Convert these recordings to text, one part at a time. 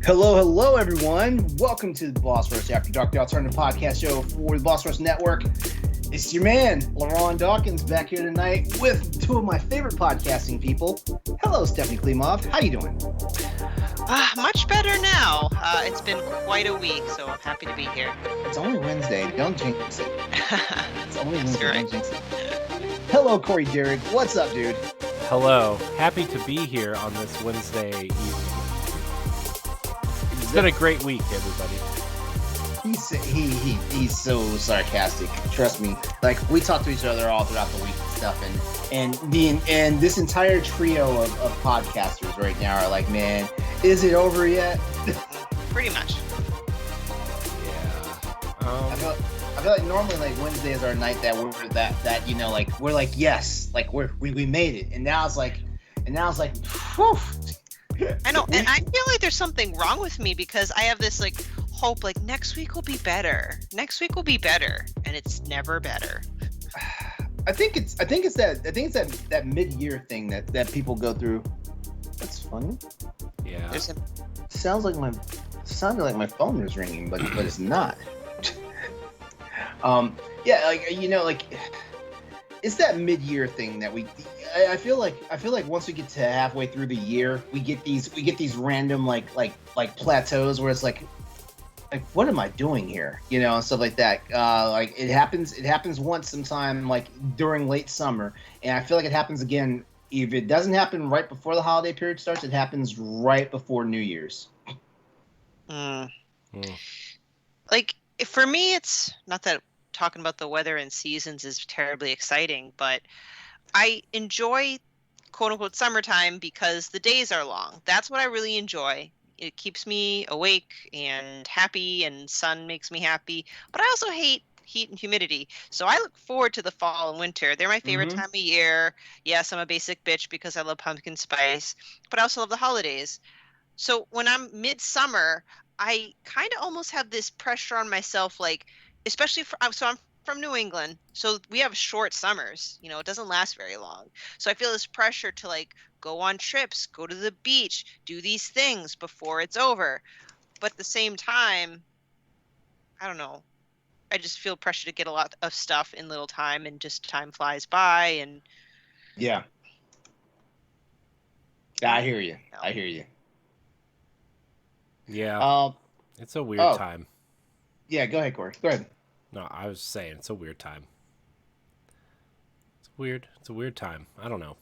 Hello, everyone. Welcome to the Boss Rush After Dark, the alternative podcast show for the Boss Rush Network. It's your man, LeRon Dawkins, back here tonight with two of my favorite podcasting people. Hello, Stephanie Klimov. How you doing? Much better now. It's been quite a week, so I'm happy to be here. It's only Wednesday. Don't jinx it. It's only Wednesday. Right. Don't jinx it. Hello, Corey Derrick. What's up, dude? Hello. Happy to be here on this Wednesday evening. It's been a great week, everybody. He's so sarcastic. Trust me. Like, we talk to each other all throughout the week and stuff, and this entire trio of podcasters right now are like, man, is it over yet? Pretty much. Yeah. I feel like normally like Wednesday is our night that we're that you know, like we're like, yes, like we made it, and now it's like whew. I know, and I feel like there's something wrong with me because I have this like hope, like next week will be better. Next week will be better, and it's never better. I think it's that mid-year thing that people go through. That's funny. Yeah. Sounded like my phone was ringing, but it's not. Yeah, like, you know, like it's that mid-year thing that I feel like once we get to halfway through the year, we get these random like plateaus where it's like what am I doing here, you know, and stuff like that. Like it happens once sometime like during late summer, and I feel like it happens again. If it doesn't happen right before the holiday period starts, it happens right before New Year's. Like for me, it's not that talking about the weather and seasons is terribly exciting, but I enjoy quote unquote summertime because the days are long. That's what I really enjoy. It keeps me awake and happy, and sun makes me happy. But I also hate heat and humidity. So I look forward to the fall and winter. They're my favorite time of year. Yes, I'm a basic bitch because I love pumpkin spice, but I also love the holidays. So when I'm midsummer, I kind of almost have this pressure on myself, like, especially so I'm from New England, so we have short summers. You know, it doesn't last very long. So I feel this pressure to like go on trips, go to the beach, do these things before it's over. But at the same time, I don't know. I just feel pressure to get a lot of stuff in little time, and just time flies by. And yeah, I hear you. Yeah. It's a weird time. Yeah, go ahead, Corey. Go ahead. No, I was saying it's a weird time. It's weird. It's a weird time. I don't know.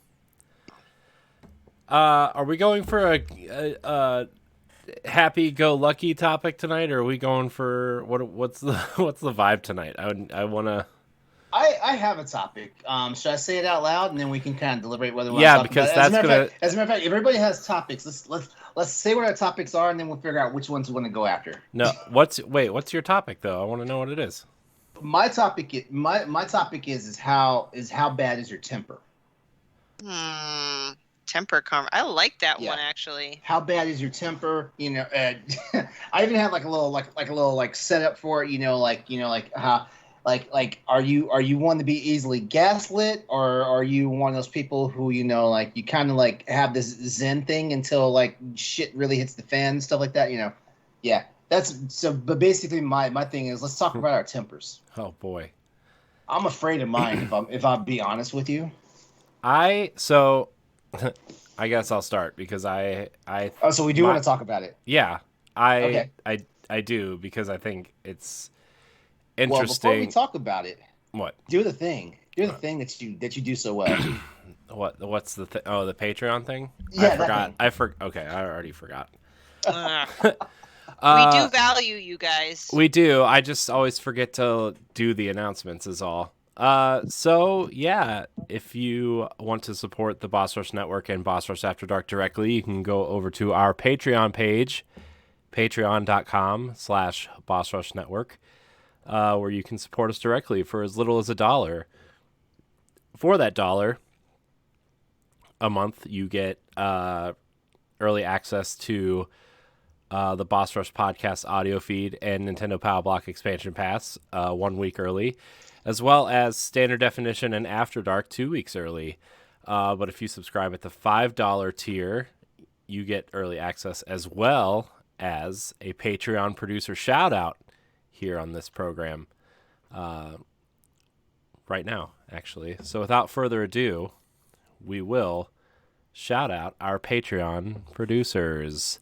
Are we going for a happy-go-lucky topic tonight, or are we going for what's the vibe tonight? I want to. I have a topic. Should I say it out loud, and then we can kind of deliberate whether we want to talk because about it? that's gonna. As a matter of fact, everybody has topics. Let's say what our topics are, and then we'll figure out which ones we want to go after. No, what's your topic though? I want to know what it is. My topic is how bad is your temper? Temper I like that one actually. How bad is your temper? You know, I even have like a little setup for it. How are you one to be easily gaslit, or are you one of those people who you kind of like have this Zen thing until like shit really hits the fan and stuff like that? You know, yeah. That's so. But basically, my thing is let's talk about our tempers. Oh boy, I'm afraid of mine. if I'll be honest with you. I guess I'll start because so we do want to talk about it. Yeah, I do because I think it's interesting. Well, before we talk about it, what? Do the thing. Do the thing that you do so well. What's the thing? Oh, the Patreon thing? Yeah, I forgot. Okay, I already forgot. We do value you guys. We do. I just always forget to do the announcements is all. So yeah, if you want to support the Boss Rush Network and Boss Rush After Dark directly, you can go over to our Patreon page, patreon.com/Boss Rush Network, where you can support us directly for as little as $1. For that $1 a month, you get early access to the Boss Rush podcast audio feed and Nintendo Power Block expansion pass 1 week early, as well as standard definition and After Dark 2 weeks early. But if you subscribe at the $5 tier, you get early access as well as a Patreon producer shout out here on this program right now, actually. So without further ado, we will shout out our Patreon producers.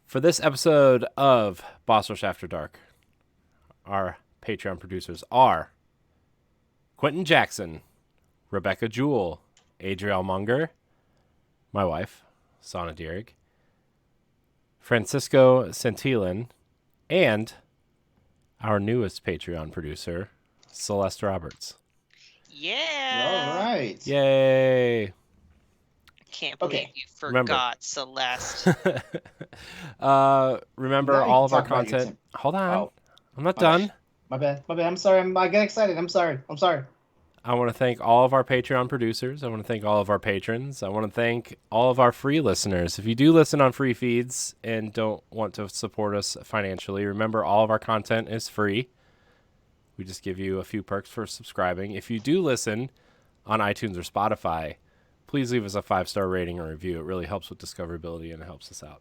For this episode of Boss Rush After Dark, our Patreon producers are Quentin Jackson, Rebecca Jewell, Adriel Munger, my wife, Sana Dierig, Francisco Santillan, and our newest Patreon producer, Celeste Roberts. Yeah. All right. Yay! I can't believe Okay. you Remember. forgot Celeste. Remember Now you all can of our talk about your content. Hold on. Oh, I'm not my done. bad. My bad. I'm sorry. I get excited. I'm sorry. I want to thank all of our Patreon producers. I want to thank all of our patrons. I want to thank all of our free listeners. If you do listen on free feeds and don't want to support us financially, remember all of our content is free. We just give you a few perks for subscribing. If you do listen on iTunes or Spotify, please leave us a 5-star rating or review. It really helps with discoverability and it helps us out.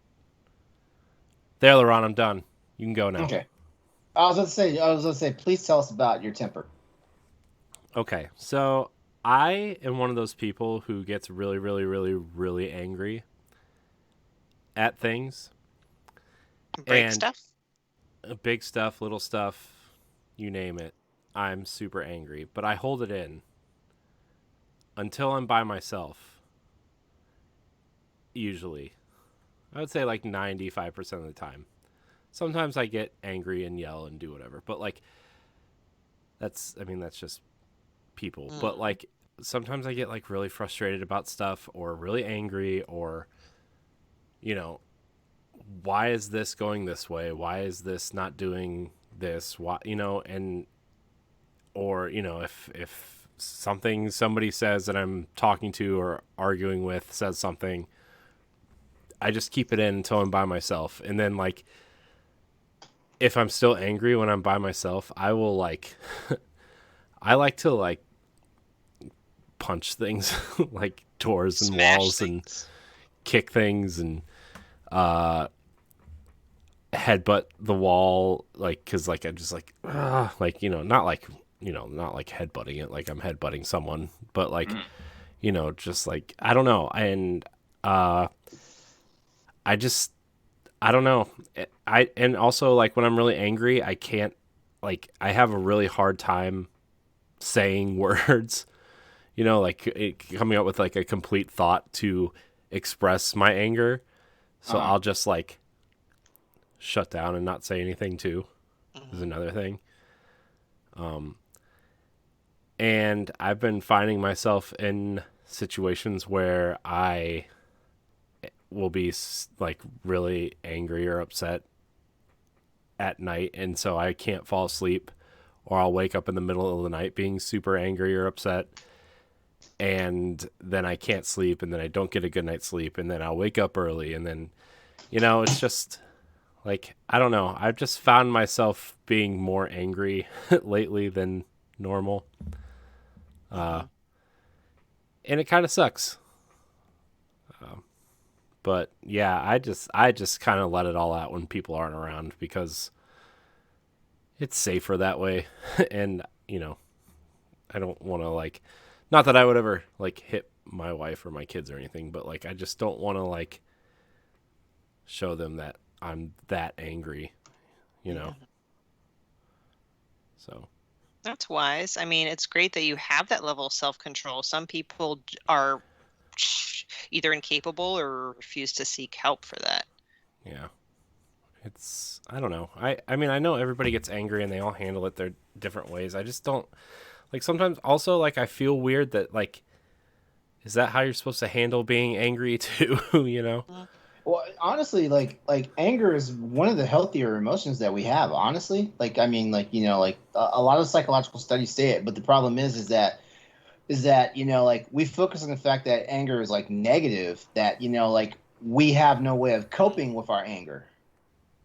There, LeRon, I'm done. You can go now. Okay. I was going to say, please tell us about your temper. Okay, so I am one of those people who gets really, really, really, really angry at things. Break And stuff. big stuff, little stuff, you name it. I'm super angry, but I hold it in until I'm by myself. Usually. I would say like 95% of the time. Sometimes I get angry and yell and do whatever, but like that's just people. But like sometimes I get like really frustrated about stuff or really angry or why is this going this way? Why is this not doing this? Why, and or if somebody says that I'm talking to or arguing with says something, I just keep it in until I'm by myself. And then like if I'm still angry when I'm by myself, I will like I like to like punch things like doors and Smash walls things. and kick things and headbutt the wall, like, because like I just like like not like headbutting it like I'm headbutting someone, but like just like I don't know. And I don't know. And also like when I'm really angry, I can't, like, I have a really hard time saying words, like coming up with like a complete thought to express my anger. So I'll just like shut down and not say anything too is another thing. And I've been finding myself in situations where I will be like really angry or upset at night, and so I can't fall asleep, or I'll wake up in the middle of the night being super angry or upset, and then I can't sleep, and then I don't get a good night's sleep, and then I'll wake up early, and then it's just like, I don't know, I've just found myself being more angry lately than normal, and it kind of sucks. But yeah, I just kind of let it all out when people aren't around because it's safer that way. And, I don't want to like, not that I would ever like hit my wife or my kids or anything, but like, I just don't want to like show them that I'm that angry, So. That's wise. I mean, it's great that you have that level of self-control. Some people are either incapable or refuse to seek help for that. Yeah. It's, I don't know. I mean, I know everybody gets angry and they all handle it their different ways. I just don't, like, sometimes also, like, I feel weird that, like, is that how you're supposed to handle being angry too, Well, honestly, like anger is one of the healthier emotions that we have. Honestly, like, I mean, like, like a lot of psychological studies say it, but the problem is that like we focus on the fact that anger is like negative, that like we have no way of coping with our anger.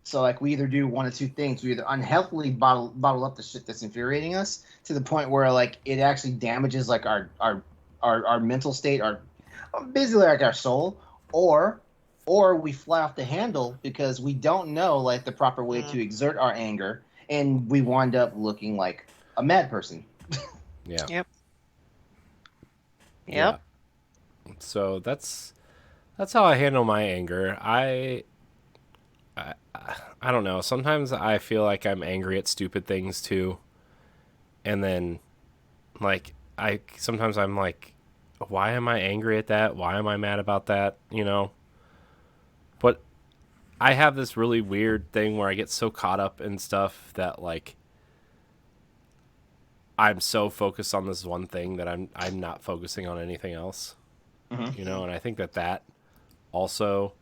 So like we either do one of two things: we either unhealthily bottle up the shit that's infuriating us to the point where like it actually damages like our mental state, our basically like our soul, or or we fly off the handle because we don't know like the proper way to exert our anger, and we wind up looking like a mad person. Yeah. Yep. Yeah. Yep. So that's how I handle my anger. I I don't know. Sometimes I feel like I'm angry at stupid things too. And then like sometimes I'm like, why am I angry at that? Why am I mad about that? You know? But I have this really weird thing where I get so caught up in stuff that like I'm so focused on this one thing that I'm not focusing on anything else. Mm-hmm. You know, and I think that also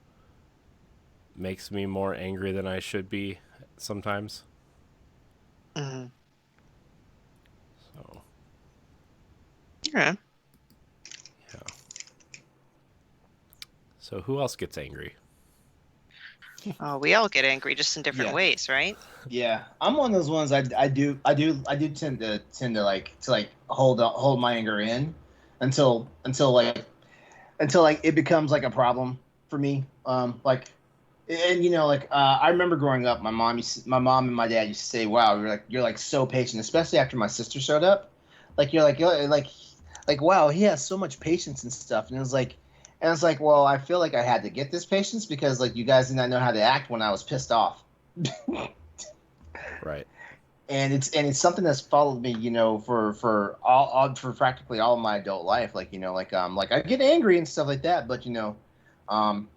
makes me more angry than I should be sometimes. Mm-hmm. So, Yeah. yeah. So who else gets angry? Oh, we all get angry just in different Yeah. ways, right? Yeah, I'm one of those ones. I do tend to hold my anger in until it becomes like a problem for me. And I remember growing up, my mom and my dad used to say, "Wow, you're like so patient," especially after my sister showed up. Like you're like wow, he has so much patience and stuff. And it's like, well, I feel like I had to get this patience because like you guys did not know how to act when I was pissed off. Right. And it's something that's followed me, for practically all of my adult life. Like I get angry and stuff like that, but um,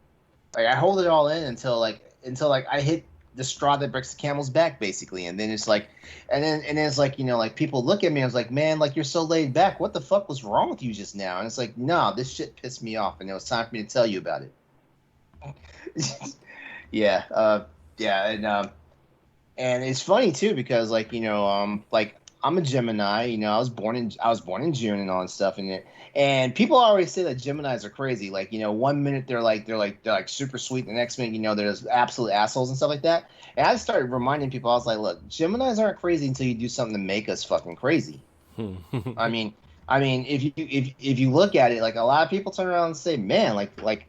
like I hold it all in until I hit the straw that breaks the camel's back, basically. And then it's like, and then it's like like people look at me. I was like, man, like you're so laid back. What the fuck was wrong with you just now? And it's like, no, this shit pissed me off, and it was time for me to tell you about it. Yeah, yeah, and it's funny too because like I'm a Gemini. I was born in June and all that stuff, and people always say that Geminis are crazy. Like 1 minute they're like super sweet, the next minute they're just absolute assholes and stuff like that. And I started reminding people, I was like, look, Geminis aren't crazy until you do something to make us fucking crazy. I mean, if you look at it, like a lot of people turn around and say, man, like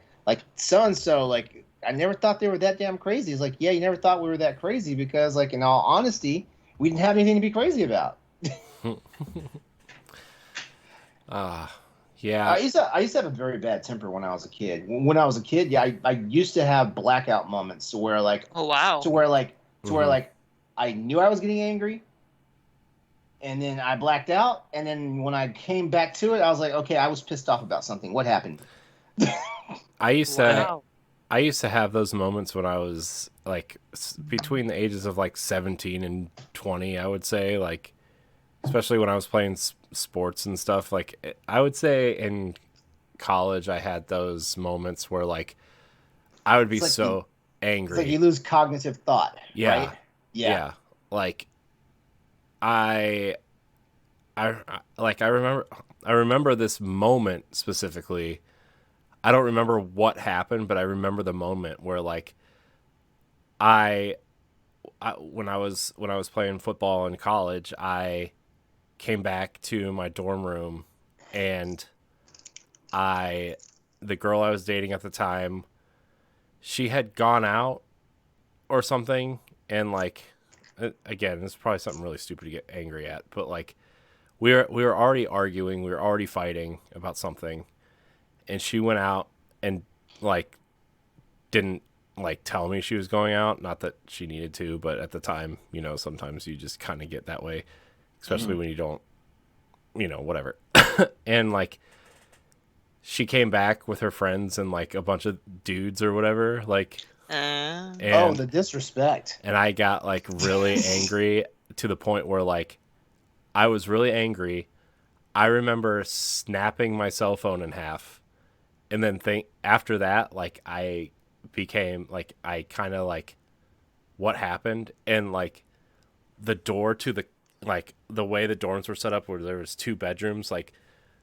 so and so, like I never thought they were that damn crazy. It's like, yeah, you never thought we were that crazy because, like, in all honesty, we didn't have anything to be crazy about. Yeah. I used to have a very bad temper when I was a kid. When I was a kid, yeah, I used to have blackout moments where like Oh, wow. to where like to where Mhm. like I knew I was getting angry, and then I blacked out, and then when I came back to it, I was like, okay, I was pissed off about something. What happened? I used to Wow. I used to have those moments when I was like between the ages of like 17 and 20, I would say, like especially when I was playing sports and stuff. Like I would say in college I had those moments where like I would be It's like you, so it's like angry. you lose cognitive thought, Yeah. right? Yeah. Yeah. Like I I remember this moment specifically. I don't remember what happened, but I remember the moment where like I, when I was playing football in college, I came back to my dorm room and I the girl I was dating at the time, she had gone out or something, and like again, this is probably something really stupid to get angry at, but like we were already arguing, we were already fighting about something, and she went out and like didn't like tell me she was going out. Not that she needed to, but at the time, sometimes you just kind of get that way, especially Mhm. when you don't, whatever. And like she came back with her friends and like a bunch of dudes or whatever, like, Oh, and the disrespect. I got like really angry to the point where like I was really angry. I remember snapping my cell phone in half, and then think after that, like I became like I kind of like what happened, and like the door to the like the way the dorms were set up, where there was two bedrooms, like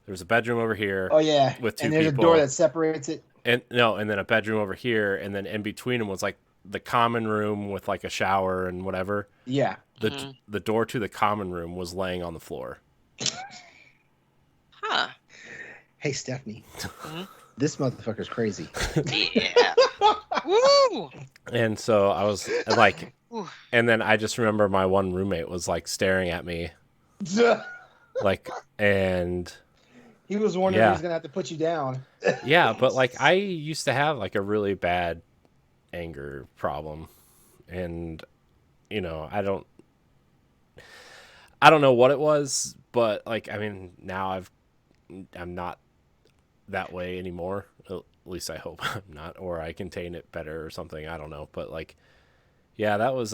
there was a bedroom over here Oh yeah, with two and there's a door people, that separates it. and no, and then a bedroom over here, and then in between them was like the common room with like a shower and whatever. Yeah. The door to the common room was laying on the floor. Huh. Hey, Stephanie, Mhm. this motherfucker's crazy. Yeah. Woo! And so I was like, Ooh. and then I just remember my one roommate was like staring at me, like, and He was wondering if he yeah, was gonna have to put you down. yeah, but like I used to have like a really bad anger problem, and I don't know what it was, but like I mean now I'm not that way anymore. At least I hope I'm not, or I contain it better or something. I don't know, but like yeah, that was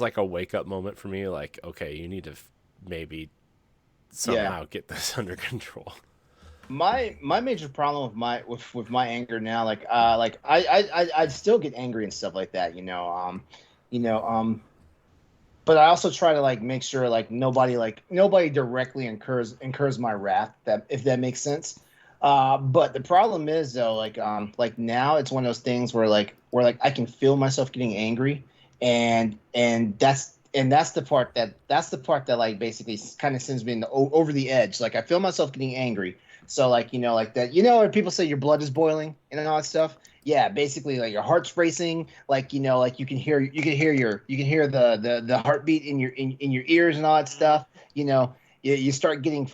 like a wake up moment for me. Like okay, you need to maybe Yeah. somehow get this under control. My major problem with my anger now, like I still get angry and stuff like that, you know, but I also try to like make sure like nobody directly incurs my wrath, that if that makes sense. But the problem is though, like now it's one of those things where I can feel myself getting angry, and that's the part that like basically kind of sends me over the edge. Like I feel myself getting angry, so like like that, when people say your blood is boiling and all that stuff. Yeah, basically like your heart's racing, like like you can hear the heartbeat in your ears and all that stuff. You start getting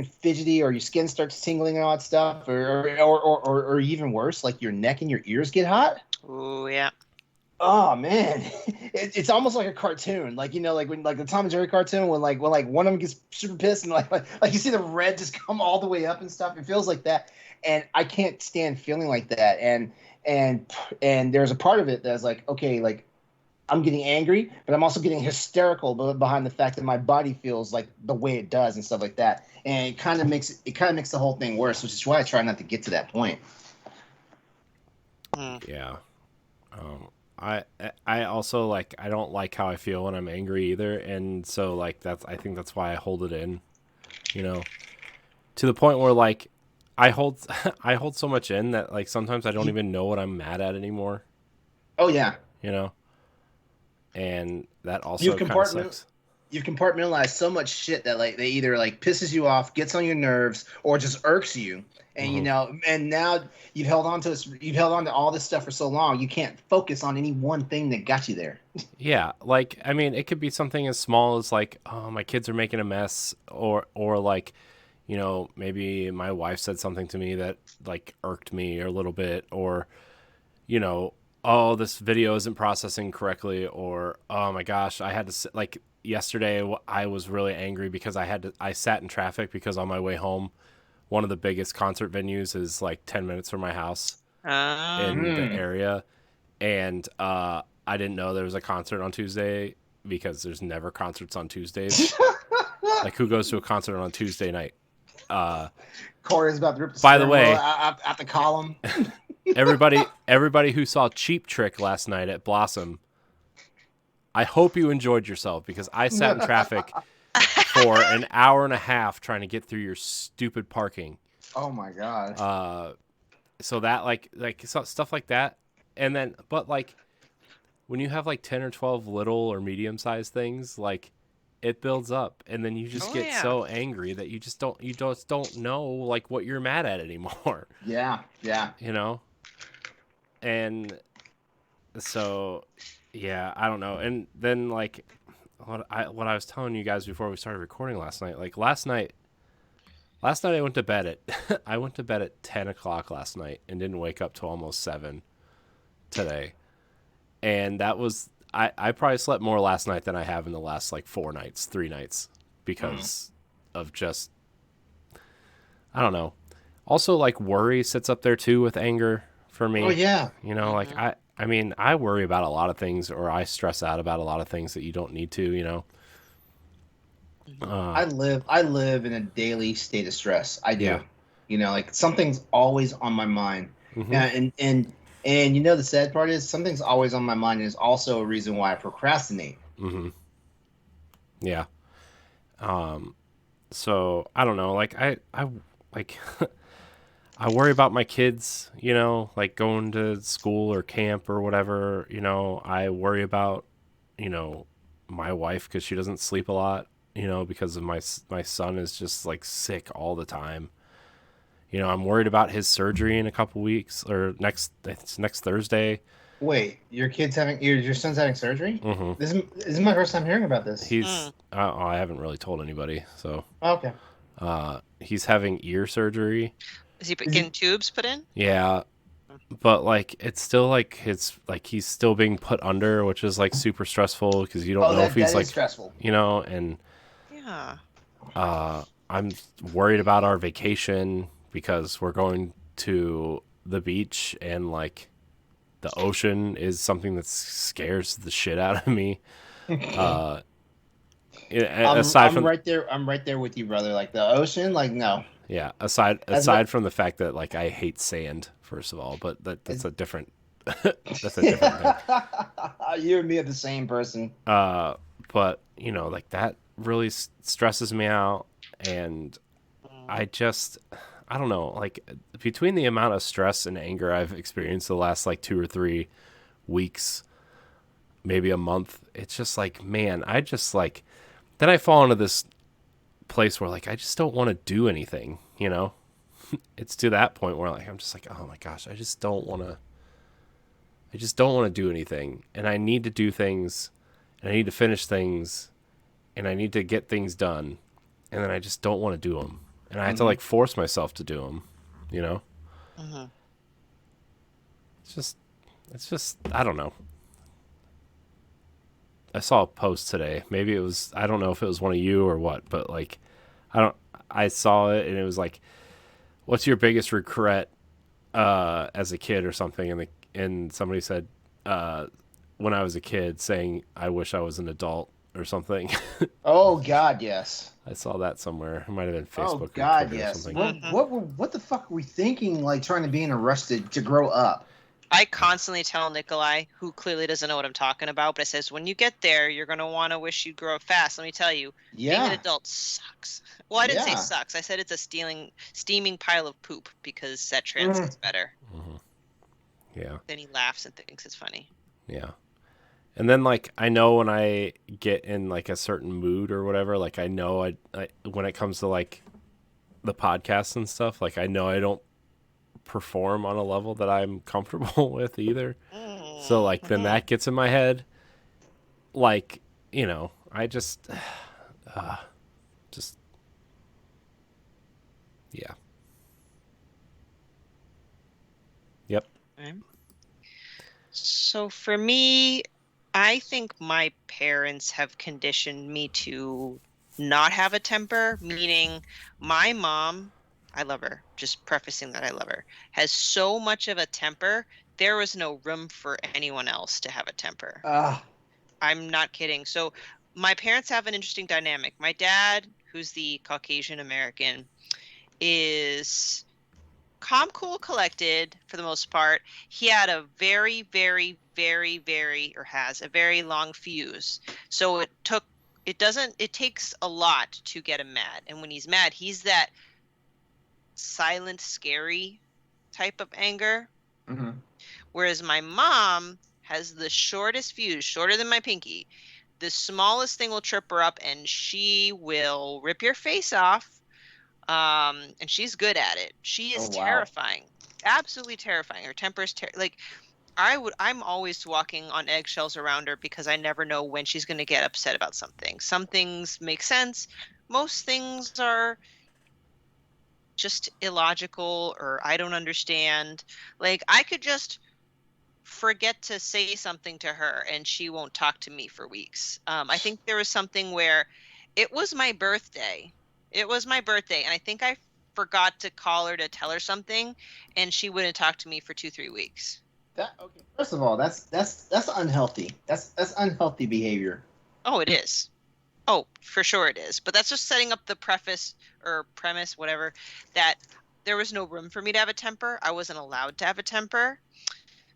fidgety, or your skin starts tingling and all that stuff, or even worse, like your neck and your ears get hot. Ooh, yeah. Oh man, it's almost like a cartoon, like like when like the Tom and Jerry cartoon, when one of them gets super pissed and like you see the red just come all the way up and stuff. It feels like that, and I can't stand feeling like that. And there's a part of it that's like, okay, like I'm getting angry, but I'm also getting hysterical behind the fact that my body feels like the way it does and stuff like that, and it kind of makes the whole thing worse, which is why I try not to get to that point. Yeah. Um, I also like I don't like how I feel when I'm angry either, and so like I think that's why I hold it in, to the point where like I hold I hold so much in that like sometimes I don't even know what I'm mad at anymore, Oh yeah. you know, and that You've also kind of compartment sucks. you've compartmentalized so much shit that like they either like pisses you off, gets on your nerves, or just irks you. And Hmm. and now you've held on to all this stuff for so long, you can't focus on any one thing that got you there. Yeah, like I mean, it could be something as small as like, oh, my kids are making a mess, or like, maybe my wife said something to me that like irked me a little bit, or you know, oh, this video isn't processing correctly, or oh my gosh, I had to like yesterday I was really angry because I sat in traffic because on my way home, one of the biggest concert venues is like 10 minutes from my house in the Hmm. area, and I didn't know there was a concert on Tuesday because there's never concerts on Tuesdays. Like who goes to a concert on Tuesday night? Uh, Corey's about to rip the by the stern wheel way, out the column. everybody who saw Cheap Trick last night at Blossom, I hope you enjoyed yourself because I sat in traffic for an hour and a half trying to get through your stupid parking. Oh my god. So that stuff like that, and then but like when you have like 10 or 12 little or medium sized things, like it builds up, and then you just Oh, get yeah. so angry that you just don't know like what you're mad at anymore. Yeah, yeah. you know and so yeah, I don't know. And then like what I was telling you guys before we started recording last night, like last night I went to bed at I went to bed at 10 o'clock last night and didn't wake up till almost 7 today, and that was I probably slept more last night than I have in the last like 3 nights because of just I don't know. Also, like worry sits up there too with anger for Oh me. yeah. Like I mean, I worry about a lot of things, or I stress out about a lot of things that you don't need to. Uh, I live in a daily state of stress. I yeah. do. Like something's always on my mind. Hmm. And the sad part is something's always on my mind is also a reason why I procrastinate. Hmm. Yeah. So I don't know. Like I like I worry about my kids. Like going to school or camp or whatever. I worry about my wife because she doesn't sleep a lot. Because of my son is just like sick all the time. I'm worried about his surgery in a couple weeks or it's next Thursday. Wait, your son's having surgery? Mm-hmm. This is my first time hearing about this. I haven't really told anybody. So Okay. he's having ear surgery. Is he getting tubes put in? Yeah. But like it's still like he's still being put under, which is like super stressful because you don't know if he's that like is stressful. and Yeah. I'm worried about our vacation because we're going to the beach and like the ocean is something that scares the shit out of me. Aside from right there. I'm right there with you, brother. Like the ocean, like no. Yeah, aside from the fact that like I hate sand, first of all, but that's a different that's a different thing. You and me are the same person. But like that really stresses me out, and I don't know, like between the amount of stress and anger I've experienced the last like 2 or 3 weeks, maybe a month, it's just like, man, I just like then I fall into this place where like I just don't want to do anything, It's to that point where like I'm just like, oh my gosh, I just don't want to do anything, and I need to do things, and I need to finish things, and I need to get things done, and then I just don't want to do them, and I have to like force myself to do them, Mm-hmm. It's just I don't know. I saw a post today. Maybe it was, I don't know if it was one of you or what, but like, I saw it and it was like, what's your biggest regret, as a kid or something? And somebody said, when I was a kid saying, I wish I was an adult or something. Oh God, yes. I saw that somewhere. It might have been Facebook. Oh God, or Twitter yes. or something. What the fuck were we thinking? Like trying to be in a rush to grow up. I constantly tell Nikolai, who clearly doesn't know what I'm talking about, but it says, when you get there, you're going to want to wish you'd grow up fast. Let me tell you, being an adult sucks. Well, I didn't say sucks. I said it's a steaming pile of poop, because that translates better. Mm-hmm. Yeah. Then he laughs and thinks it's funny. Yeah. And then like, I know when I get in like a certain mood or whatever, like I know I when it comes to like the podcasts and stuff, like I know I don't perform on a level that I'm comfortable with either. So like then that gets in my head, like I just yeah. Yep. Okay. So for me, I think my parents have conditioned me to not have a temper, meaning my mom, I love her, just prefacing that I love her, has so much of a temper, there was no room for anyone else to have a temper. I'm not kidding. So my parents have an interesting dynamic. My dad, who's the Caucasian American, is calm, cool, collected for the most part. He had a very, very, very, very, or has a very long fuse. So it takes a lot to get him mad. And when he's mad, he's that silent, scary type of anger. Mm-hmm. Whereas my mom has the shortest fuse, shorter than my pinky. The smallest thing will trip her up and she will rip your face off. And she's good at it. She is terrifying, absolutely terrifying. Her temper is I'm always walking on eggshells around her because I never know when she's going to get upset about something. Some things make sense. Most things are just illogical or I don't understand. Like I could just forget to say something to her and she won't talk to me for weeks. I think there was something where it was my birthday. It was my birthday, and I think I forgot to call her to tell her something, and she wouldn't talk to me for 2-3 weeks. Okay. First of all, that's unhealthy. That's unhealthy behavior. Oh, it is. Oh, for sure it is. But that's just setting up the premise, whatever, that there was no room for me to have a temper. I wasn't allowed to have a temper.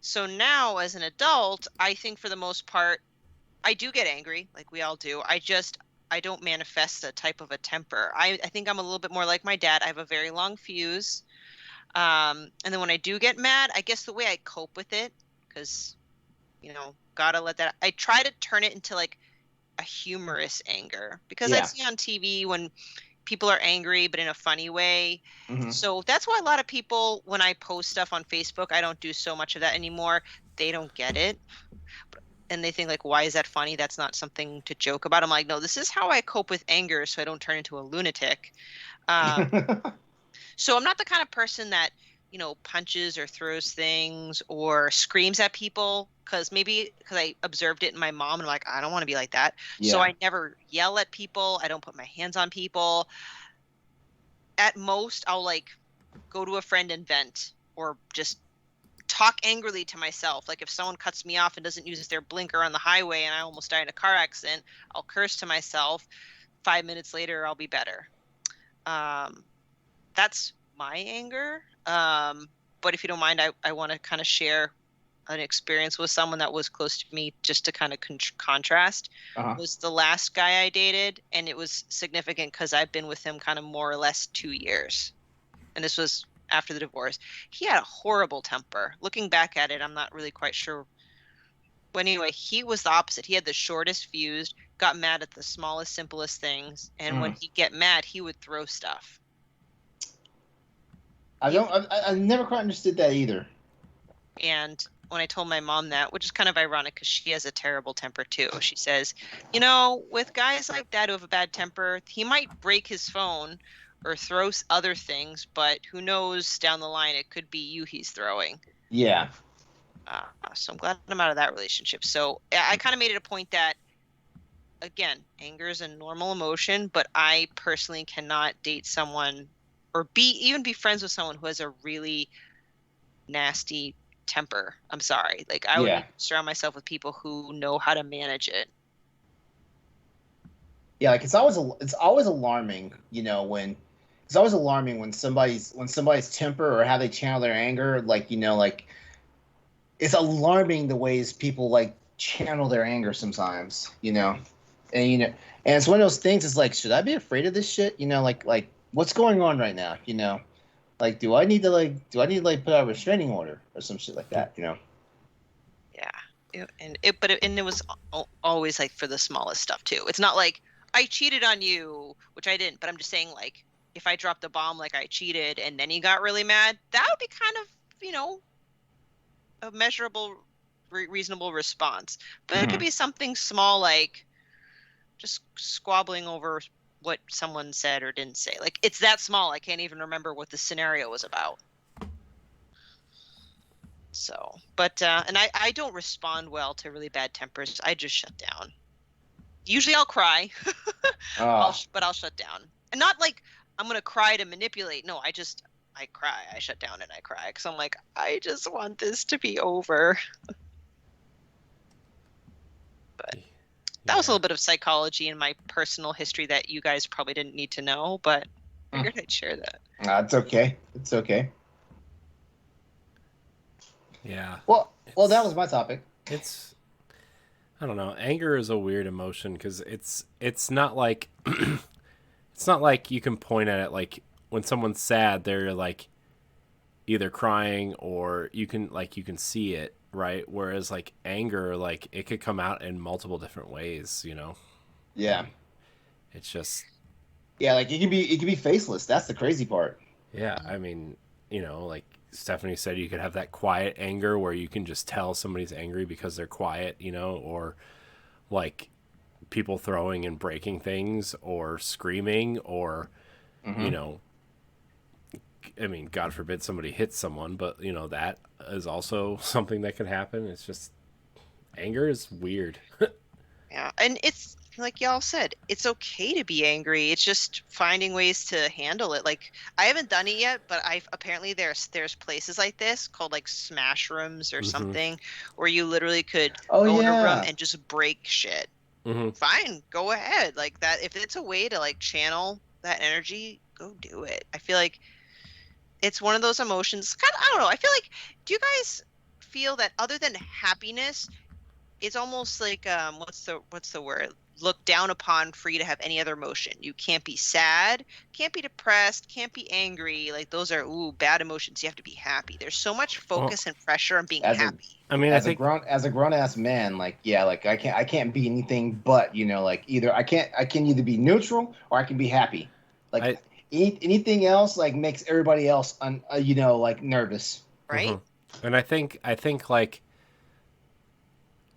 So now, as an adult, I think for the most part, I do get angry, like we all do. I don't manifest a type of a temper. I think I'm a little bit more like my dad. I have a very long fuse. And then when I do get mad, I guess the way I cope with it, because, gotta let that, I try to turn it into like a humorous anger. Because I see on TV when, people are angry, but in a funny way. So that's why a lot of people, when I post stuff on Facebook, I don't do so much of that anymore. They don't get it. And they think like, why is that funny? That's not something to joke about. I'm like, no, this is how I cope with anger so I don't turn into a lunatic. So I'm not the kind of person that, punches or throws things or screams at people because I observed it in my mom and I'm like, I don't want to be like that. So I never yell at people. I don't put my hands on people. At most, I'll like go to a friend and vent or just talk angrily to myself. Like if someone cuts me off and doesn't use their blinker on the highway and I almost die in a car accident, I'll curse to myself. 5 minutes later, I'll be better. That's my anger. But if you don't mind, I want to kind of share an experience with someone that was close to me just to kind of contrast. It was the last guy I dated, and it was significant because I've been with him kind of more or less 2 years. And this was after the divorce. He had a horrible temper. Looking back at it, I'm not really quite sure. But anyway, he was the opposite. He had the shortest fuse, got mad at the smallest, simplest things. And when he'd get mad, he would throw stuff. I never quite understood that either. And when I told my mom that, which is kind of ironic because she has a terrible temper too, she says, with guys like that who have a bad temper, he might break his phone or throw other things, but who knows down the line, it could be you he's throwing. Yeah. So I'm glad I'm out of that relationship. So I kind of made it a point that, again, anger is a normal emotion, but I personally cannot date someone or even be friends with someone who has a really nasty temper. I'm sorry. Like I would surround myself with people who know how to manage it. Yeah, like it's always alarming, when it's always alarming when somebody's temper or how they channel their anger, like it's alarming the ways people like channel their anger sometimes, and and it's one of those things. It's like, should I be afraid of this shit? Like what's going on right now? Like, do I need to put out a restraining order or some shit like that? Yeah, and it was always like for the smallest stuff too. It's not like I cheated on you, which I didn't, but I'm just saying like if I dropped a bomb like I cheated and then he got really mad, that would be kind of a measurable, reasonable response. But it could be something small like just squabbling over what someone said or didn't say. Like it's that small. I can't even remember what the scenario was about. So, but and I don't respond well to really bad tempers. I just shut down. Usually I'll cry, but I'll shut down. And not like I'm gonna cry to manipulate. No, I cry. I shut down and I cry because I'm like, I just want this to be over. But that was a little bit of psychology in my personal history that you guys probably didn't need to know, but I figured I'd share that. It's okay. It's okay. Yeah. Well, that was my topic. I don't know. Anger is a weird emotion because it's not like it's not like you can point at it like when someone's sad, they're like either crying or you can see it, right? Whereas like anger, like it could come out in multiple different ways, Yeah. It's just like it can be faceless. That's the crazy part. Yeah, I mean, like Stephanie said, you could have that quiet anger where you can just tell somebody's angry because they're quiet, or like people throwing and breaking things or screaming or, I mean, God forbid somebody hits someone, but that is also something that could happen. It's just anger is weird. Yeah, and it's like y'all said, it's okay to be angry. It's just finding ways to handle it. Like I haven't done it yet, but apparently there's places like this called like smash rooms or something where you literally could go in a room and just break shit. Fine, go ahead. Like that, if it's a way to like channel that energy, go do it. I feel like it's one of those emotions. I don't know. I feel like, do you guys feel that other than happiness, it's almost like what's the word? Looked down upon for you to have any other emotion. You can't be sad, can't be depressed, can't be angry. Like those are bad emotions. You have to be happy. There's so much focus and pressure on being happy. As a grown ass man, like I can't be anything but like either I can either be neutral or I can be happy. Like anything else like makes everybody else like nervous. Right? And I think like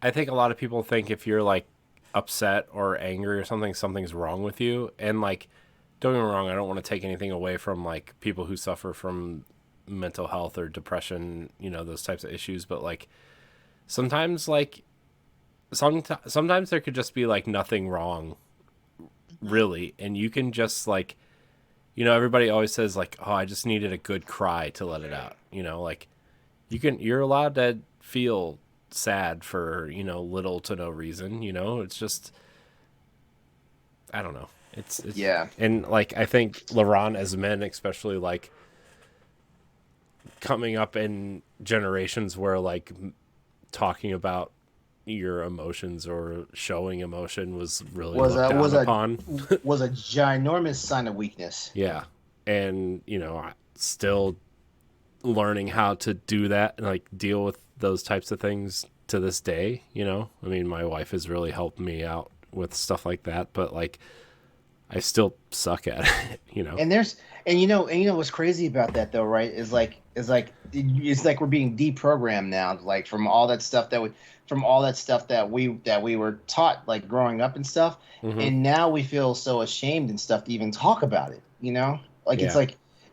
I think a lot of people think if you're like upset or angry or something, something's wrong with you. And like, don't get me wrong, I don't want to take anything away from like people who suffer from mental health or depression, those types of issues. But like, sometimes like, sometimes there could just be like nothing wrong, really, and you can just like, everybody always says like, oh, I just needed a good cry to let it out. Like you're allowed to feel sad for little to no reason. It's just, I don't know, it's Yeah. And like I think LeRon, as men especially, like coming up in generations where like talking about your emotions or showing emotion was really looked down upon. Was a ginormous sign of weakness. Yeah. And still learning how to do that and like deal with those types of things to this day. I mean, my wife has really helped me out with stuff like that, but like I still suck at it. And what's crazy about that though, right? Is like it's like we're being deprogrammed now, like from all that stuff that we were taught like growing up and stuff. And now we feel so ashamed and stuff to even talk about it. Like Yeah.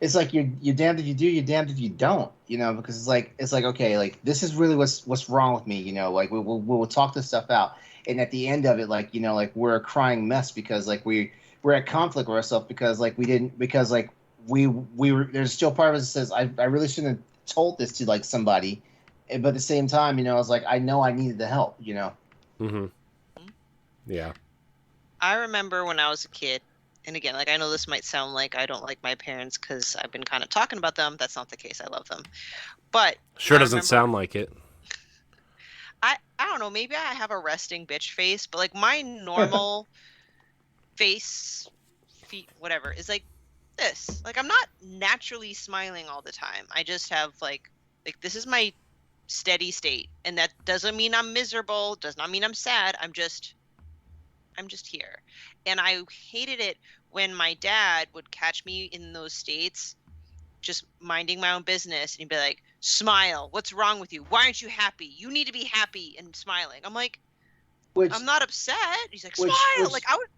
it's like you're damned if you do, you're damned if you don't. Because it's like okay, like this is really what's wrong with me. Like we'll talk this stuff out, and at the end of it, like like we're a crying mess because like we're at conflict with ourselves because like we were there's still part of us that says I really shouldn't have told this to like somebody, but at the same time I was like I know I needed the help. Yeah. I remember when I was a kid, and again, like I know this might sound like I don't like my parents because I've been kind of talking about them. That's not the case. I love them, but Sure doesn't sound like it. I don't know. Maybe I have a resting bitch face, but like my normal face, feet, whatever, is like this. Like I'm not naturally smiling all the time. I just have like this is my steady state, and that doesn't mean I'm miserable. Does not mean I'm sad. I'm just here. And I hated it when my dad would catch me in those states just minding my own business and he'd be like, smile, what's wrong with you? Why aren't you happy? You need to be happy and smiling. I'm like, I'm not upset. He's like, smile. Like I would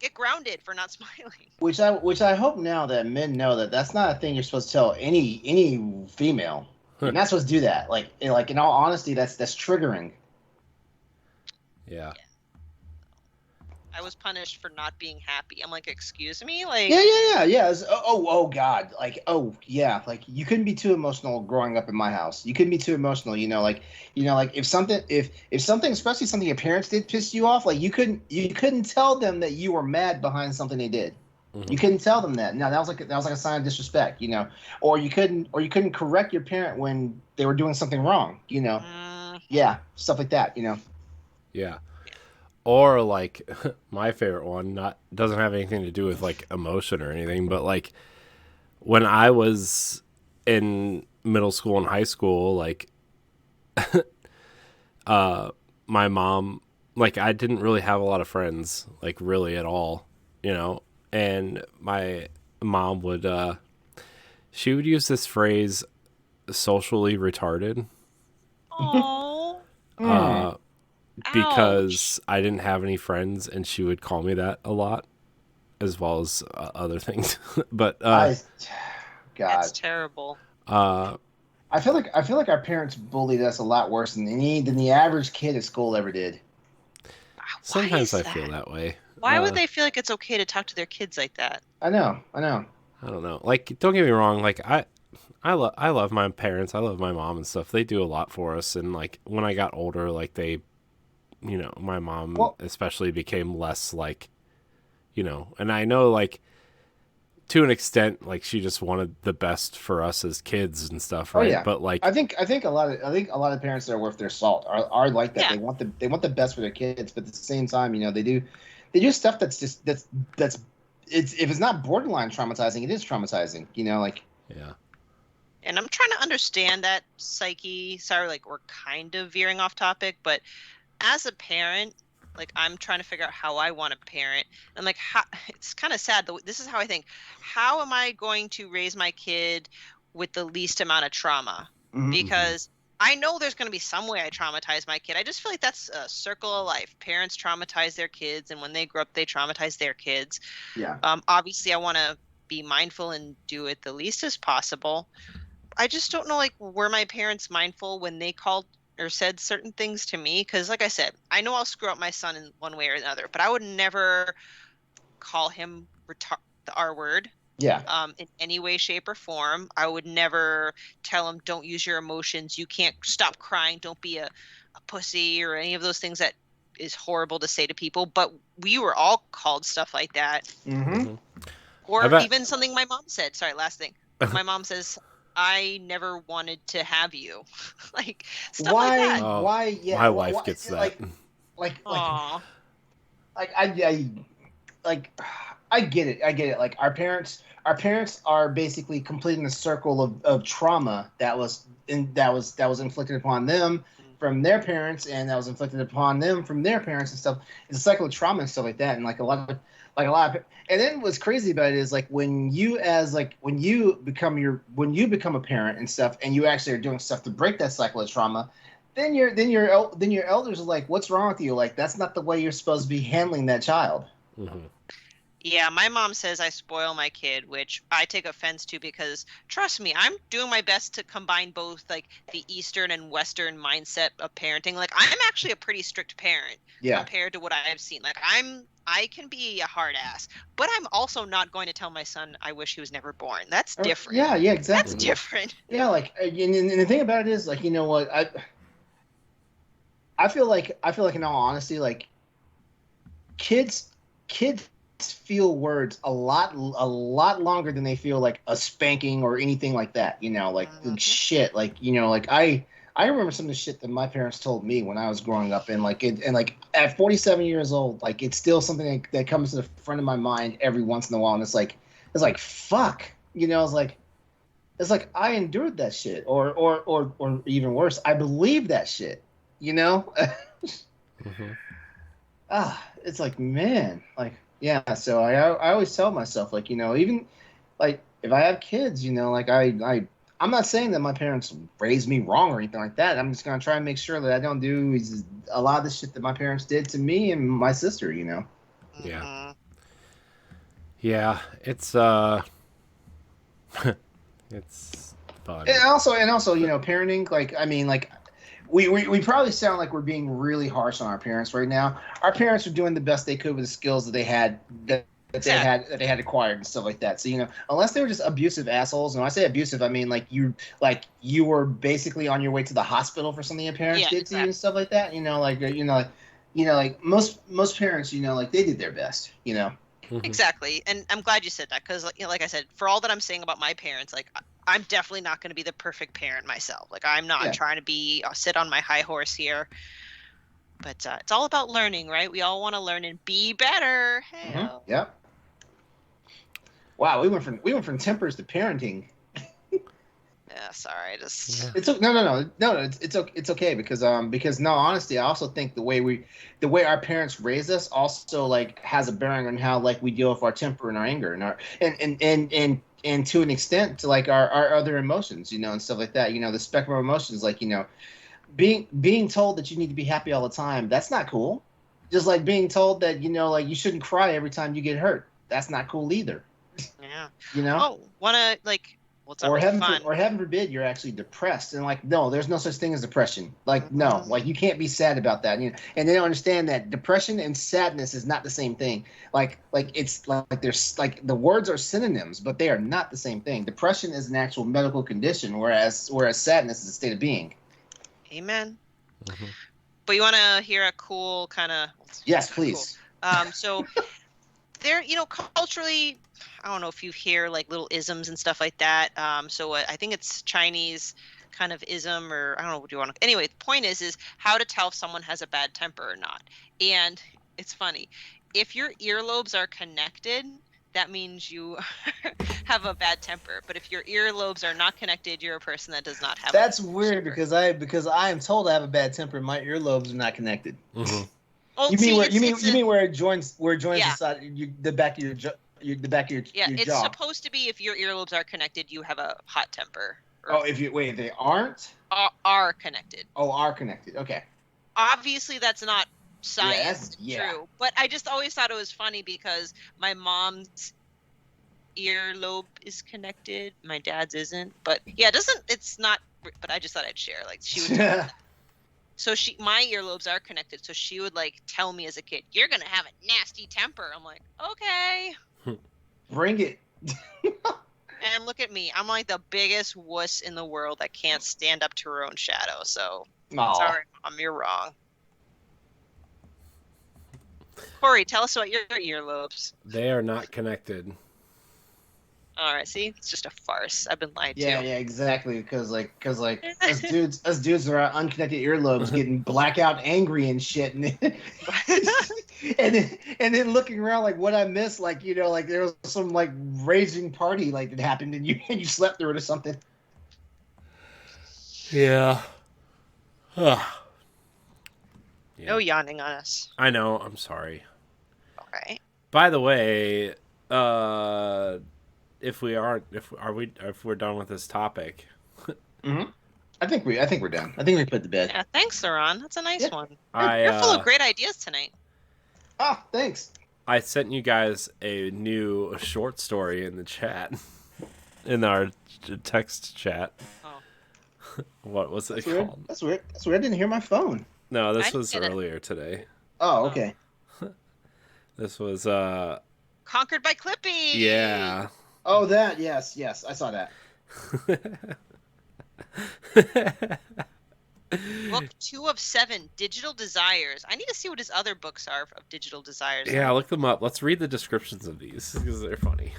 get grounded for not smiling. Which I hope now that men know that that's not a thing you're supposed to tell any female. You're not supposed to do that. Like in all honesty, that's triggering. Yeah. I was punished for not being happy. I'm like, excuse me? Like Yeah. Oh God. Like, oh yeah. Like you couldn't be too emotional growing up in my house. You couldn't be too emotional, like if something especially something your parents did piss you off, like you couldn't tell them that you were mad behind something they did. You couldn't tell them that. No, that was like a sign of disrespect, Or you couldn't correct your parent when they were doing something wrong, Yeah, stuff like that, Yeah. Or like my favorite one, doesn't have anything to do with like emotion or anything, but like when I was in middle school and high school, like my mom, like I didn't really have a lot of friends, like really at all, and my mom would she would use this phrase, socially retarded. Oh. Because I didn't have any friends, and she would call me that a lot, as well as other things. But God, that's terrible. I feel like our parents bullied us a lot worse than the average kid at school ever did. Sometimes I feel that way. Why would they feel like it's okay to talk to their kids like that? I know. I don't know. Like, don't get me wrong. Like, I love my parents. I love my mom and stuff. They do a lot for us. And like when I got older, like they, my mom especially became less like, and I know like to an extent, like she just wanted the best for us as kids and stuff, right? Oh, yeah. But like, I think a lot of parents that are worth their salt are like that. Yeah. They want the best for their kids, but at the same time, they do stuff that's if it's not borderline traumatizing, it is traumatizing. Yeah. And I'm trying to understand that psyche. Sorry, like we're kind of veering off topic, but as a parent, Like, I'm trying to figure out how I want to parent. I'm like, it's kind of sad. This is how I think. How am I going to raise my kid with the least amount of trauma? Mhm. Because I know there's going to be some way I traumatize my kid. I just feel like that's a circle of life. Parents traumatize their kids, and when they grow up, they traumatize their kids. Yeah. Obviously, I want to be mindful and do it the least as possible. I just don't know, like, were my parents mindful when they called or said certain things to me? Because, like I said, I know I'll screw up my son in one way or another, but I would never call him the R word. Yeah. In any way, shape, or form. I would never tell him, don't use your emotions. You can't stop crying. Don't be a pussy or any of those things that is horrible to say to people. But we were all called stuff like that. Mm-hmm. Or even something my mom said. Sorry, last thing. My mom says, I never wanted to have you. Like, stuff like that. Oh, Why? Yeah. my wife gets that. Aww. I get it. I get it. Like, our parents are basically completing the circle of trauma that was inflicted upon them from their parents, and that was inflicted upon them from their parents and stuff. It's a cycle of trauma and stuff like that. And like a lot of, and then what's crazy about it is, like, when you become a parent and stuff, and you actually are doing stuff to break that cycle of trauma, then your elders are like, what's wrong with you? Like, that's not the way you're supposed to be handling that child. Mm-hmm. Yeah, my mom says I spoil my kid, which I take offense to, because trust me, I'm doing my best to combine both, like, the Eastern and Western mindset of parenting. Like, I'm actually a pretty strict parent compared to what I've seen. Like, I can be a hard ass, but I'm also not going to tell my son I wish he was never born. That's different. Yeah, exactly. That's different. Yeah, like, and the thing about it is, like, you know what, I feel like in all honesty, like, kids feel words a lot longer than they feel like a spanking or anything like that, you know, like shit, like, you know, like I remember some of the shit that my parents told me when I was growing up, and like at 47 years old, like, it's still something that comes to the front of my mind every once in a while, and it's like fuck, you know, it's like I endured that shit, or even worse, I believe that shit, you know. It's like, man, like, yeah, so I always tell myself, like, you know, even like if I have kids, you know, like I'm not saying that my parents raised me wrong or anything like that. I'm just gonna try and make sure that I don't do a lot of the shit that my parents did to me and my sister, you know. Yeah. Yeah, it's it's fun. And also, you know, parenting, like, I mean, like, we probably sound like we're being really harsh on our parents right now. Our parents are doing the best they could with the skills that they had that they had acquired and stuff like that. So, you know, unless they were just abusive assholes, and when I say abusive, I mean like you were basically on your way to the hospital for something your parents did to you and stuff like that. You know, like most parents, you know, like, they did their best, you know. Exactly. And I'm glad you said that, because, you know, like I said, for all that I'm saying about my parents, like, I'm definitely not going to be the perfect parent myself. Like, I'm not trying to sit on my high horse here. But it's all about learning, right? We all want to learn and be better. Hey. Yeah. Wow, we went from tempers to parenting. Yeah, sorry. It's no. It's okay, because no, honestly, I also think the way our parents raised us also, like, has a bearing on how, like, we deal with our temper and our anger and our and to an extent to, like, our other emotions, you know, and stuff like that. You know, the spectrum of emotions, like, you know, being told that you need to be happy all the time, that's not cool. Just like being told that, you know, like, you shouldn't cry every time you get hurt, that's not cool either. Yeah. You know. Oh, wanna, like. Well, or heaven forbid you're actually depressed, and, like, no, there's no such thing as depression. Like, no, like, you can't be sad about that. You know? And they don't understand that depression and sadness is not the same thing. Like it's like there's, like, the words are synonyms, but they are not the same thing. Depression is an actual medical condition, whereas sadness is a state of being. Amen. But you want to hear a cool kind of? Yes, please. Cool. So there, you know, culturally, I don't know if you hear, like, little isms and stuff like that. So I think it's Chinese kind of ism, or I don't know what you want to. Anyway, the point is how to tell if someone has a bad temper or not. And it's funny, if your earlobes are connected, that means you have a bad temper. But if your earlobes are not connected, you're a person that does not have. That's weird, because I am told I have a bad temper. My earlobes are not connected. Oh, You mean see, where it's you mean where it joins Yeah. the side the back of the back of your it's jaw. supposed to be if your earlobes are connected, you have a hot temper. Or Oh, if you wait, they aren't. are connected. Oh, are connected. Okay. Obviously, that's not science Yeah. true, but I just always thought it was funny because my mom's earlobe is connected, my dad's isn't. But yeah, it's not. But I just thought I'd share. Like she would tell me that. So my earlobes are connected. So she would like tell me as a kid, "You're gonna have a nasty temper." I'm like, okay. Bring it. And look at me. I'm like the biggest wuss in the world that can't stand up to her own shadow. So sorry, Mom, you're wrong. Corey, tell us about your earlobes. They are not connected. All right, see, it's just a farce. I've been lied Yeah, to. yeah, exactly. Because us dudes are unconnected earlobes getting blackout angry and shit, and and then looking around like what I missed, like like there was some like raging party like that happened, and you slept through it or something. Yeah. No yawning on us. I know. I'm sorry. Okay. By the way, if we're done with this topic, Mm-hmm. I think we're done. I think we put to bed. Yeah, thanks, LeRon. That's a nice one. You're full of great ideas tonight. Oh, thanks. I sent you guys a new short story in the chat, in our text chat. Oh. What was it That's weird. called? That's weird. That's weird. I didn't hear my phone. No, I this didn't was get it. earlier today. Oh, okay. This was Conquered by Clippy. yeah. Oh, that yes, I saw that. Book 2 of 7, Digital Desires. I need to see what his other books are of Digital Desires. Yeah, look them up. Let's read the descriptions of these because they're funny.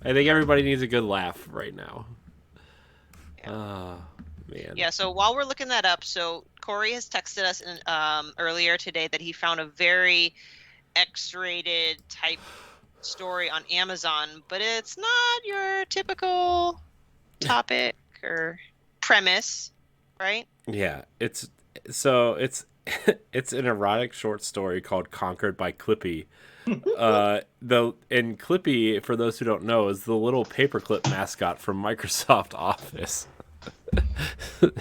I think everybody needs a good laugh right now. Yeah. Man. Yeah, so while we're looking that up, so Corey has texted us earlier today that he found a very X-rated type story on Amazon, but it's not your typical topic or premise, right? Yeah, it's it's an erotic short story called "Conquered by Clippy." And Clippy, for those who don't know, is the little paperclip mascot from Microsoft Office.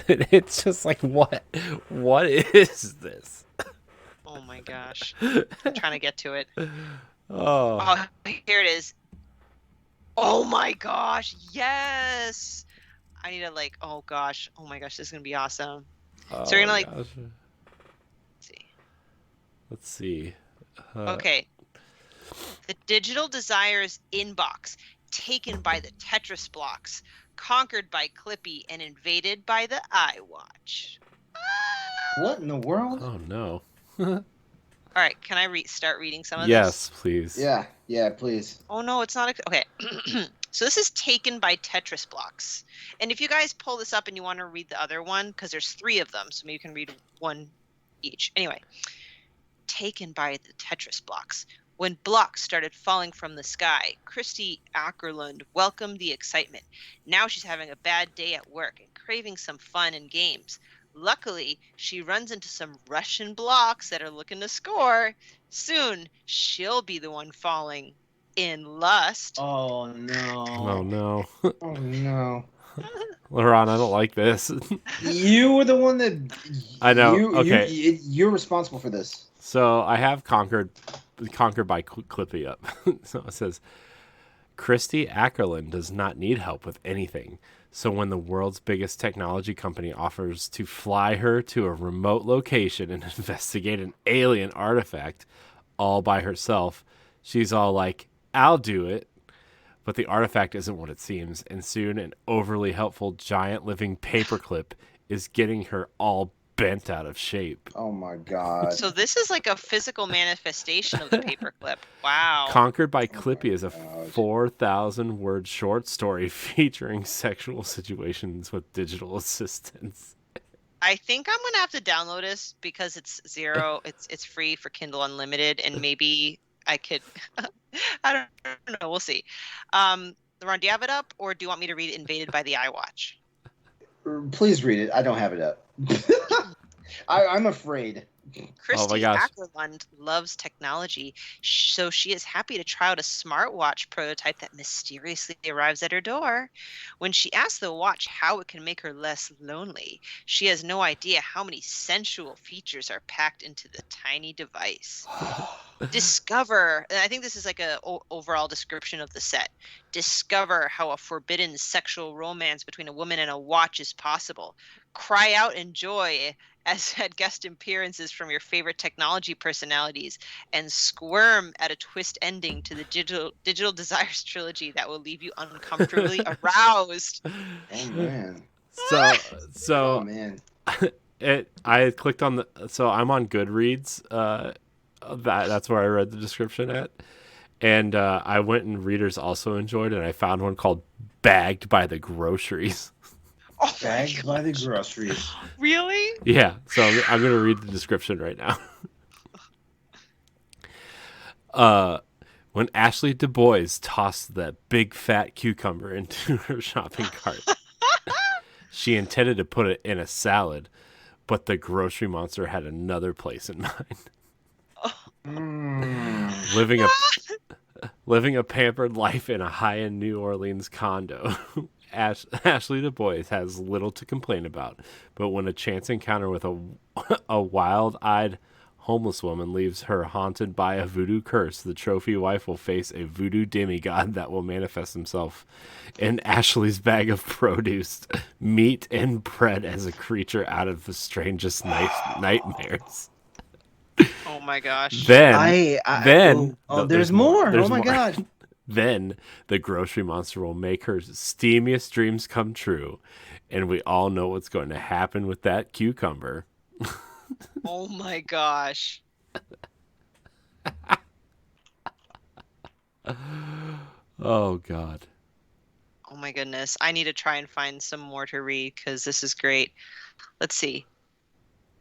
It's just like what is this? Oh my gosh. I'm trying to get to it. Oh, Here it is. Oh my gosh, yes! I need to oh my gosh, this is gonna be awesome. So we're gonna gosh. see. Let's see. Okay. The Digital Desires inbox, taken by the Tetris blocks, conquered by Clippy, and invaded by the iWatch. What in the world? Oh no. All right, can I start reading some of this? Yes, please. Yeah, please. Oh no, it's not. Okay. So this is taken by Tetris blocks. And if you guys pull this up and you want to read the other one, because there's 3 of them, so maybe you can read one each. Anyway, taken by the Tetris blocks. When blocks started falling from the sky, Christy Ackerlund welcomed the excitement. Now she's having a bad day at work and craving some fun and games. Luckily, she runs into some Russian blocks that are looking to score. Soon, she'll be the one falling in lust. Oh no. Oh no. Oh no. LeRon, I don't like this. You were the one that. I know. Okay. You're responsible for this. So I have conquered by Clippy up. So it says, Christy Ackerlund does not need help with anything. So when the world's biggest technology company offers to fly her to a remote location and investigate an alien artifact all by herself, she's all like, I'll do it. But the artifact isn't what it seems, and soon an overly helpful giant living paperclip is getting her all bent out of shape. Oh my god. So this is like a physical manifestation of the paperclip. Wow. Conquered by Clippy is a 4,000-word short story featuring sexual situations with digital assistants. I think I'm gonna have to download this because it's it's free for Kindle Unlimited, and maybe I could I don't know, we'll see. LeRon, do you have it up, or do you want me to read Invaded by the iWatch? Please read it. I don't have it up. I'm afraid. Oh my Christy gosh. Ackerlund loves technology, so she is happy to try out a smartwatch prototype that mysteriously arrives at her door. When she asks the watch how it can make her less lonely, she has no idea how many sensual features are packed into the tiny device. Discover, and I think this is like a overall description of the set. Discover how a forbidden sexual romance between a woman and a watch is possible. Cry out in joy as had guest appearances from your favorite technology personalities, and squirm at a twist ending to the Digital Desires trilogy that will leave you uncomfortably aroused. Oh man. So Oh so man. I clicked on the, so I'm on Goodreads. That's where I read the description at, and I went and readers also enjoyed it. And I found one called "Bagged by the Groceries." Oh my Bagged by the gosh. groceries. Really? Yeah, so I'm gonna read the description right now. When Ashley Du Bois tossed that big fat cucumber into her shopping cart, she intended to put it in a salad, but the grocery monster had another place in mind. Living a pampered life in a high-end New Orleans condo, Ashley Du Bois has little to complain about, but when a chance encounter with a wild-eyed homeless woman leaves her haunted by a voodoo curse, the trophy wife will face a voodoo demigod that will manifest himself in Ashley's bag of produce, meat, and bread as a creature out of the strangest nightmares. Oh my gosh. Then there's more. There's Oh my more. god. Then the grocery monster will make her steamiest dreams come true, and we all know what's going to happen with that cucumber. Oh my gosh. Oh God. Oh my goodness. I need to try and find some more to read because this is great. Let's see.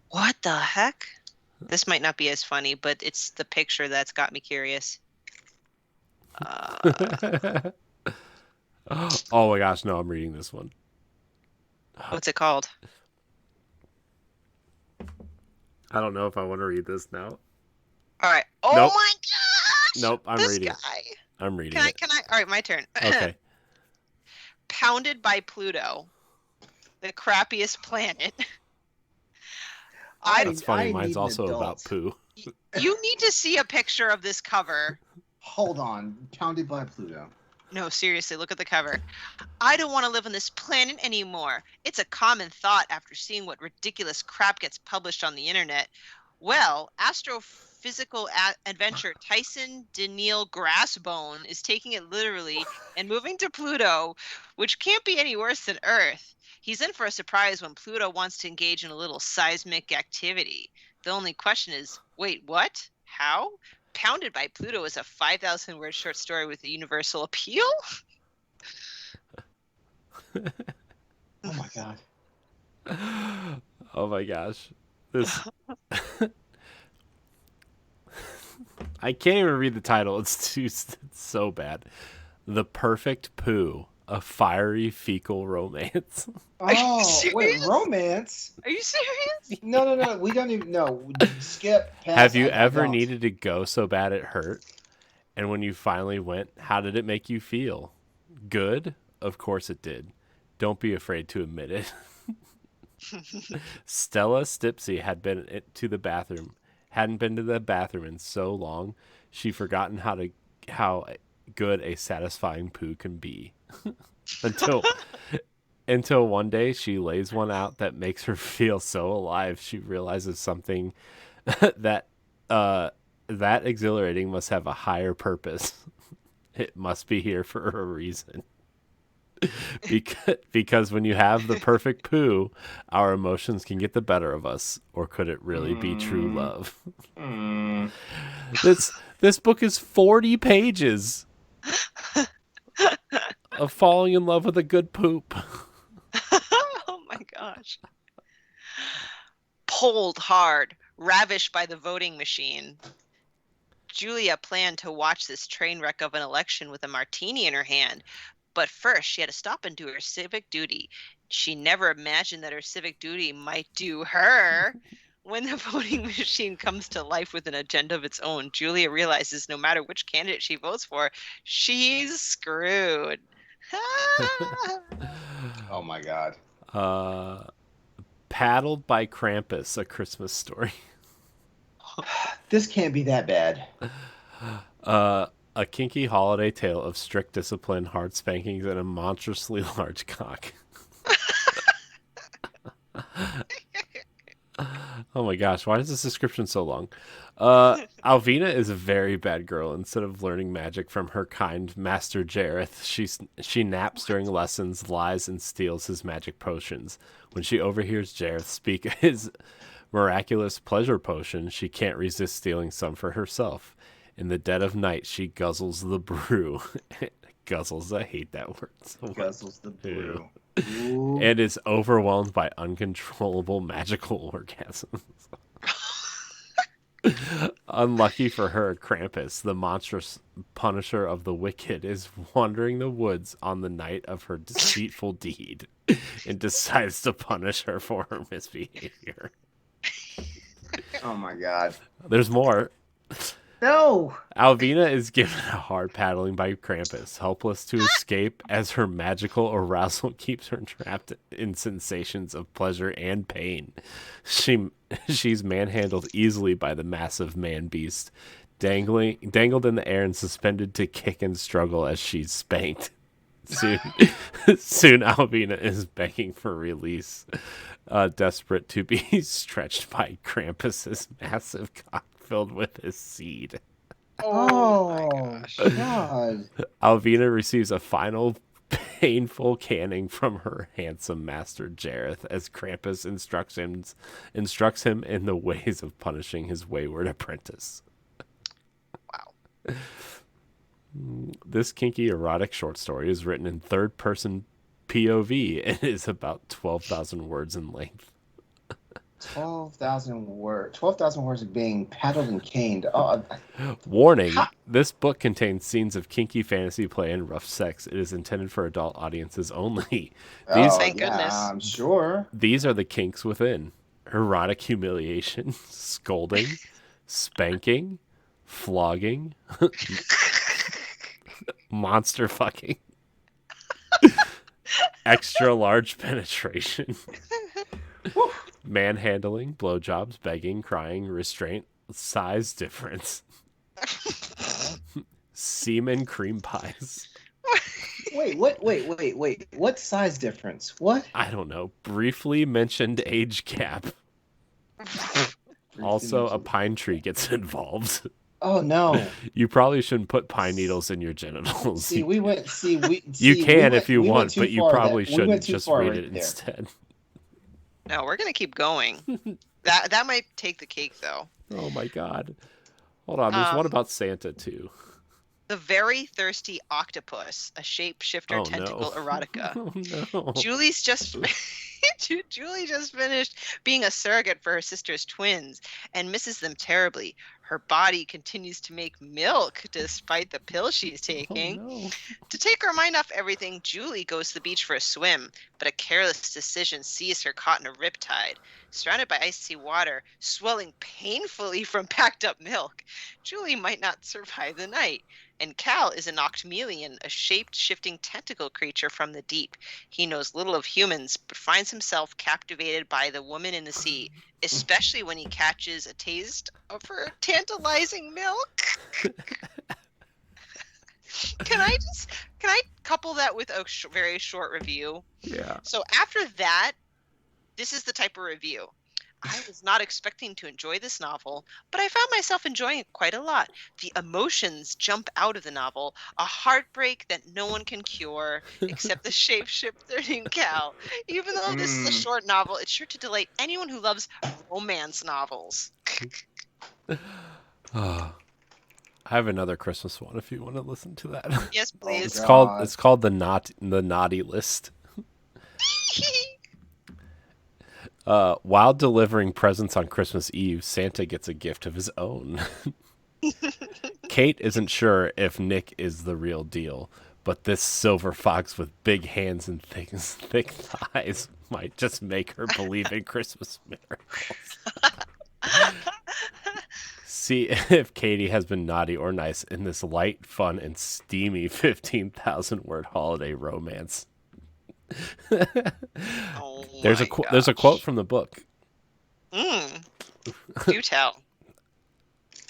What the heck? This might not be as funny, but it's the picture that's got me curious. Oh my gosh, no, I'm reading this one. What's it called? I don't know if I want to read this now. All right. Oh Nope. my gosh. Nope, I'm this reading. guy. I'm reading Can I? it. All right, my turn. Okay. Pounded by Pluto, the crappiest planet. That's funny. I Mine's need an also adult. about poo. You need to see a picture of this cover. Hold on. Pounded by Pluto. No, seriously, look at the cover. I don't want to live on this planet anymore. It's a common thought after seeing what ridiculous crap gets published on the internet. Well, astrophysical adventurer Tyson Daniil Grassbone is taking it literally and moving to Pluto, which can't be any worse than Earth. He's in for a surprise when Pluto wants to engage in a little seismic activity. The only question is, wait, what? How? Pounded by Pluto is a 5,000 word short story with a universal appeal? Oh my god. Oh my gosh. This I can't even read the title. It's so bad. The Perfect Poo, a fiery fecal romance. Are you Oh, wait, serious? romance? Are you serious? No. We don't even know. Skip. Pass. Have you I ever don't. needed to go so bad it hurt? And when you finally went, how did it make you feel? Good? Of course it did. Don't be afraid to admit it. Stella Stipsy hadn't been to the bathroom in so long, she'd forgotten how good a satisfying poo can be. Until one day she lays one out that makes her feel so alive she realizes something that exhilarating must have a higher purpose. It must be here for a reason. Because when you have the perfect poo, our emotions can get the better of us, or could it really be true love? This book is 40 pages of falling in love with a good poop. Oh my gosh. Pulled hard, ravished by the voting machine. Julia planned to watch this train wreck of an election with a martini in her hand. But first, she had to stop and do her civic duty. She never imagined that her civic duty might do her. When the voting machine comes to life with an agenda of its own, Julia realizes no matter which candidate she votes for, she's screwed. Oh my God. Paddled by Krampus, A Christmas Story. This can't be that bad. A kinky holiday tale of strict discipline, hard spankings, and a monstrously large cock. Oh my gosh, why is this description so long? Alvina is a very bad girl. Instead of learning magic from her kind Master Jareth, she naps during lessons, lies, and steals his magic potions. When she overhears Jareth speak his miraculous pleasure potion, she can't resist stealing some for herself. In the dead of night, she guzzles the brew. Guzzles, I hate that word so much. Guzzles the brew. And is overwhelmed by uncontrollable magical orgasms. Unlucky for her, Krampus, the monstrous punisher of the wicked, is wandering the woods on the night of her deceitful deed and decides to punish her for her misbehavior. Oh my God. There's more. No. Alvina is given a hard paddling by Krampus, helpless to escape as her magical arousal keeps her trapped in sensations of pleasure and pain. She's manhandled easily by the massive man-beast, dangled in the air and suspended to kick and struggle as she's spanked. Soon Alvina is begging for release, desperate to be stretched by Krampus's massive cock filled with his seed. Oh my God. Alvina receives a final painful caning from her handsome master Jareth as Krampus instructs him in the ways of punishing his wayward apprentice. Wow. This kinky erotic short story is written in third-person POV and is about 12,000 words in length. 12,000 words. 12,000 words of being paddled and caned. Oh, Warning, this book contains scenes of kinky fantasy play and rough sex. It is intended for adult audiences only. Thank goodness. I'm sure. These are the kinks within: erotic humiliation, scolding, spanking, flogging, monster fucking, extra large penetration, manhandling, blowjobs, begging, crying, restraint, size difference, semen cream pies. Wait, what size difference? What? I don't know. Briefly mentioned age gap. Also, a pine tree gets involved. Oh no! You probably shouldn't put pine needles in your genitals. You can if you want, but you probably shouldn't. Just read it there. instead. No, we're gonna keep going. That might take the cake, though. Oh my God! Hold on, there's one about Santa too. The Very Thirsty Octopus, a shapeshifter tentacle erotica. Oh no! Julie just finished being a surrogate for her sister's twins and misses them terribly. Her body continues to make milk despite the pill she's taking. Oh, no. To take her mind off everything, Julie goes to the beach for a swim, but a careless decision sees her caught in a riptide. Surrounded by icy water, swelling painfully from packed up milk, Julie might not survive the night. And Cal is an octomelion, a shape-shifting tentacle creature from the deep. He knows little of humans, but finds himself captivated by the woman in the sea, especially when he catches a taste of her tantalizing milk. Can I couple that with a very short review? Yeah. So after that, this is the type of review. I was not expecting to enjoy this novel, but I found myself enjoying it quite a lot. The emotions jump out of the novel, a heartbreak that no one can cure except the shapeshifter named Cal. Even though this is a short novel, it's sure to delight anyone who loves romance novels. I have another Christmas one if you want to listen to that. Yes, please. It's called the Naughty List. While delivering presents on Christmas Eve, Santa gets a gift of his own. Kate isn't sure if Nick is the real deal, but this silver fox with big hands and thick thighs might just make her believe in Christmas miracles. See if Katie has been naughty or nice in this light, fun, and steamy 15,000 word holiday romance. Oh There's a my there's a quote from the book. Do tell.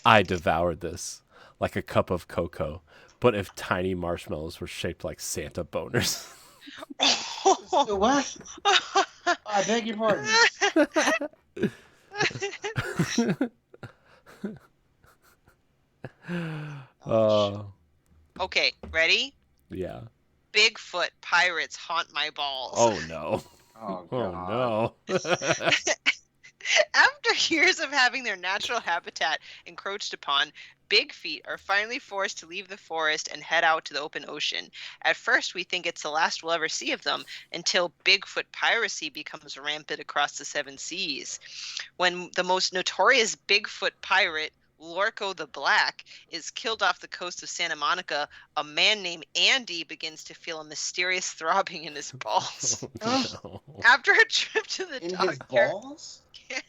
I devoured this like a cup of cocoa, but if tiny marshmallows were shaped like Santa boners. What? I beg your pardon. Okay, ready? Yeah. Bigfoot pirates haunt my balls. Oh no. Oh, Oh God. no. After years of having their natural habitat encroached upon, Big Feet are finally forced to leave the forest and head out to the open ocean. At first, we think it's the last we'll ever see of them until Bigfoot piracy becomes rampant across the seven seas. When the most notorious Bigfoot pirate, Lorco the Black, is killed off the coast of Santa Monica, a man named Andy begins to feel a mysterious throbbing in his balls. No. After a trip to the In doctor, his balls?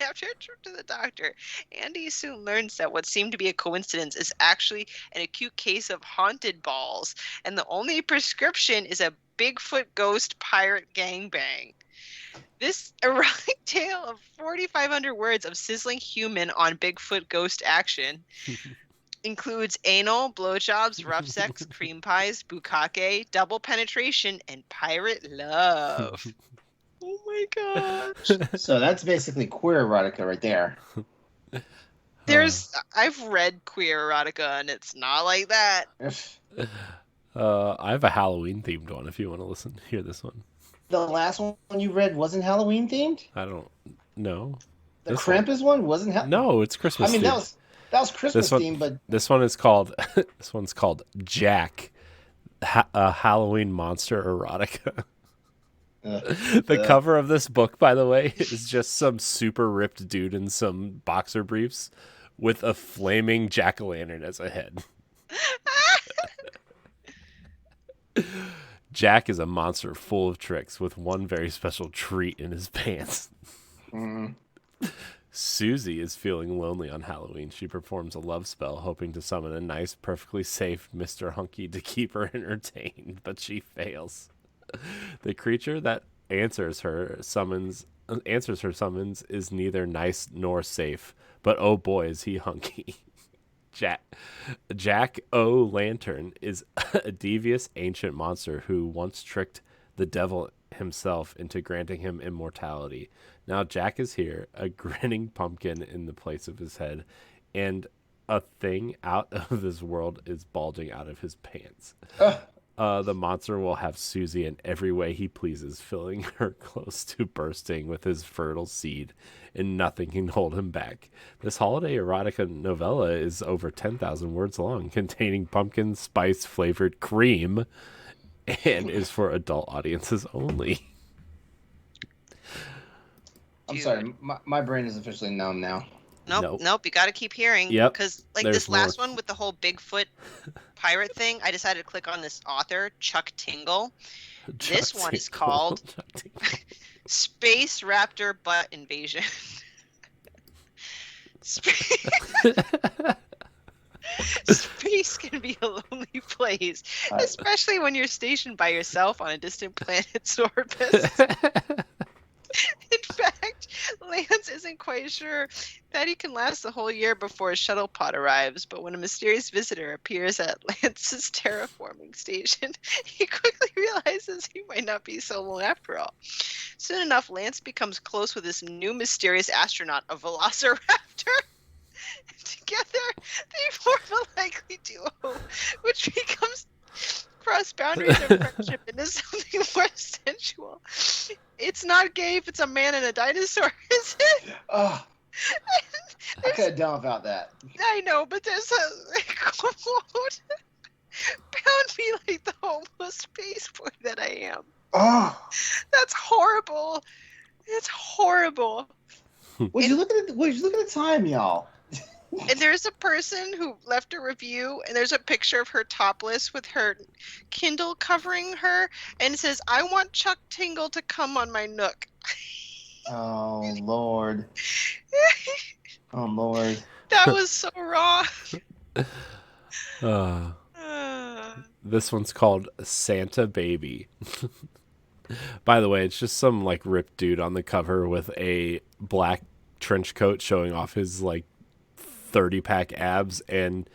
after a trip to the doctor, Andy soon learns that what seemed to be a coincidence is actually an acute case of haunted balls, and the only prescription is a Bigfoot ghost pirate gangbang. This erotic tale of 4,500 words of sizzling human on Bigfoot ghost action includes anal, blowjobs, rough sex, cream pies, bukkake, double penetration, and pirate love. Oh my gosh. So that's basically queer erotica right there. I've read queer erotica and it's not like that. I have a Halloween themed one if you want to hear this one. The last one you read wasn't Halloween themed? I don't know. The This Krampus one wasn't Halloween. No, it's Christmas. I mean, themed. that was Christmas themed, but This one is called this one's called Jack, a Halloween monster erotica. The cover of this book, by the way, is just some super ripped dude in some boxer briefs with a flaming jack-o'-lantern as a head. Jack is a monster full of tricks with one very special treat in his pants. Susie is feeling lonely on Halloween. She performs a love spell, hoping to summon a nice, perfectly safe Mr. Hunky to keep her entertained, but she fails. The creature that answers her summons is neither nice nor safe, but oh boy is he hunky. Jack O'Lantern is a devious ancient monster who once tricked the devil himself into granting him immortality. Now Jack is here, a grinning pumpkin in the place of his head, and a thing out of this world is bulging out of his pants. The monster will have Susie in every way he pleases, filling her close to bursting with his fertile seed, and nothing can hold him back. This holiday erotica novella is over 10,000 words long, containing pumpkin spice flavored cream, and is for adult audiences only. I'm sorry, my brain is officially numb now. Nope. You got to keep hearing. Yep. Because like There's this last more. one with the whole Bigfoot pirate thing, I decided to click on this author, Chuck Tingle. This one is called Space Raptor Butt Invasion. Space can be a lonely place, especially when you're stationed by yourself on a distant planet's orbit. In fact, Lance isn't quite sure that he can last the whole year before his shuttle pod arrives, but when a mysterious visitor appears at Lance's terraforming station, he quickly realizes he might not be so alone after all. Soon enough, Lance becomes close with this new mysterious astronaut, a velociraptor. Together, they form a likely duo, which becomes cross boundaries of friendship into something more sensual. It's not gay if it's a man and a dinosaur, is it? Oh, I could have done without that. I know, but there's a quote. Pound me like the homeless space boy that I am. Oh, That's horrible. It's horrible. would you look at the time, y'all? And there's a person who left a review, and there's a picture of her topless with her Kindle covering her, and it says, "I want Chuck Tingle to come on my nook." Oh Lord. Oh Lord. That was so wrong. This one's called Santa Baby. By the way, it's just some like ripped dude on the cover with a black trench coat showing off his like 30-pack abs and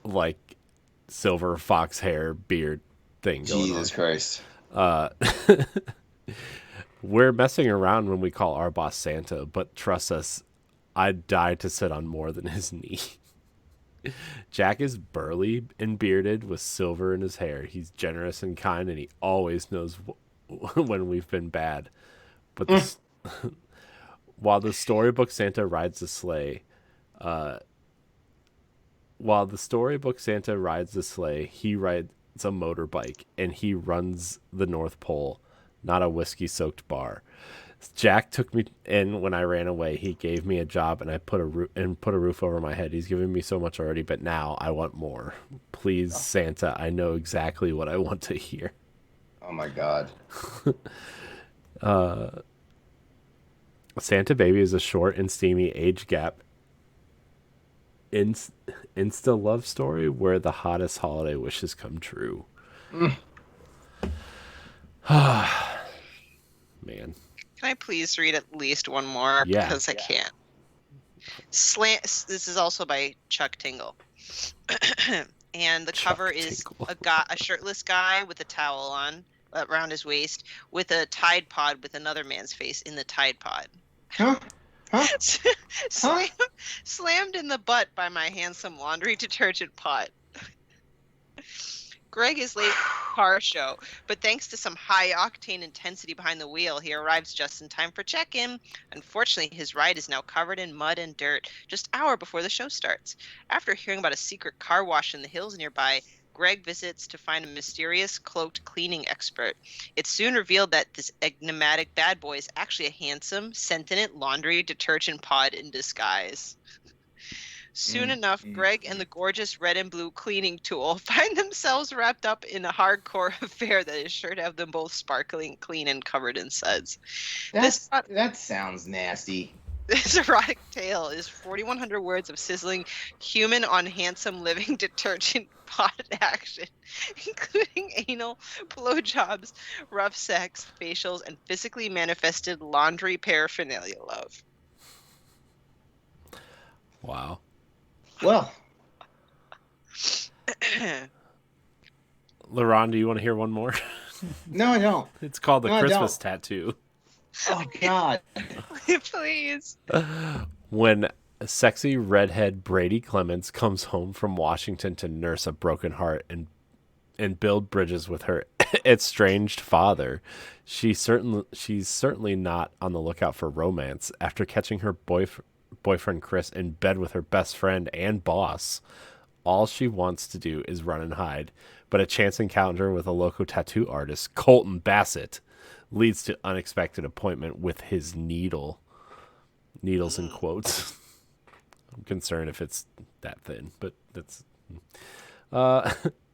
like silver fox hair beard thing going Jesus Christ. We're messing around when we call our boss Santa, but trust us, I'd die to sit on more than his knee. Jack is burly and bearded with silver in his hair. He's generous and kind, and he always knows when we've been bad. But while the storybook Santa rides the sleigh, he rides a motorbike, and he runs the North Pole, not a whiskey-soaked bar. Jack took me in when I ran away. He gave me a job, and I put a roof over my head. He's given me so much already, but now I want more. Please, Santa, I know exactly what I want to hear. Oh my God. Santa Baby is a short and steamy age gap insta love story where the hottest holiday wishes come true. Man. Can I please read at least one more? Yeah. Because I can't. This is also by Chuck Tingle. And the cover is a shirtless guy with a towel on around his waist with a Tide Pod with another man's face in the Tide Pod. Huh? Slammed in the butt by my handsome laundry detergent pot. Greg is late for the car show, but thanks to some high-octane intensity behind the wheel, he arrives just in time for check-in. Unfortunately, his ride is now covered in mud and dirt just an hour before the show starts. After hearing about a secret car wash in the hills nearby, Greg visits to find a mysterious cloaked cleaning expert. It's soon revealed that this enigmatic bad boy is actually a handsome, sentient laundry detergent pod in disguise. Soon enough, Greg and the gorgeous red and blue cleaning tool find themselves wrapped up in a hardcore affair that is sure to have them both sparkling clean and covered in suds. That sounds nasty. This erotic tale is 4,100 words of sizzling human on handsome living detergent pot action, including anal, blowjobs, rough sex, facials, and physically manifested laundry paraphernalia love. Wow. Well, LeRon, do you want to hear one more? no, I don't. It's called the No, I Christmas don't. tattoo. Oh God. Please. When sexy redhead Brady Clements comes home from Washington to nurse a broken heart and build bridges with her estranged father, she's certainly not on the lookout for romance. After catching her boyfriend Chris in bed with her best friend and boss, all she wants to do is run and hide. But a chance encounter with a local tattoo artist, Colton Bassett, leads to unexpected appointment with his needle. Needles in quotes. I'm concerned if it's that thin, but that's...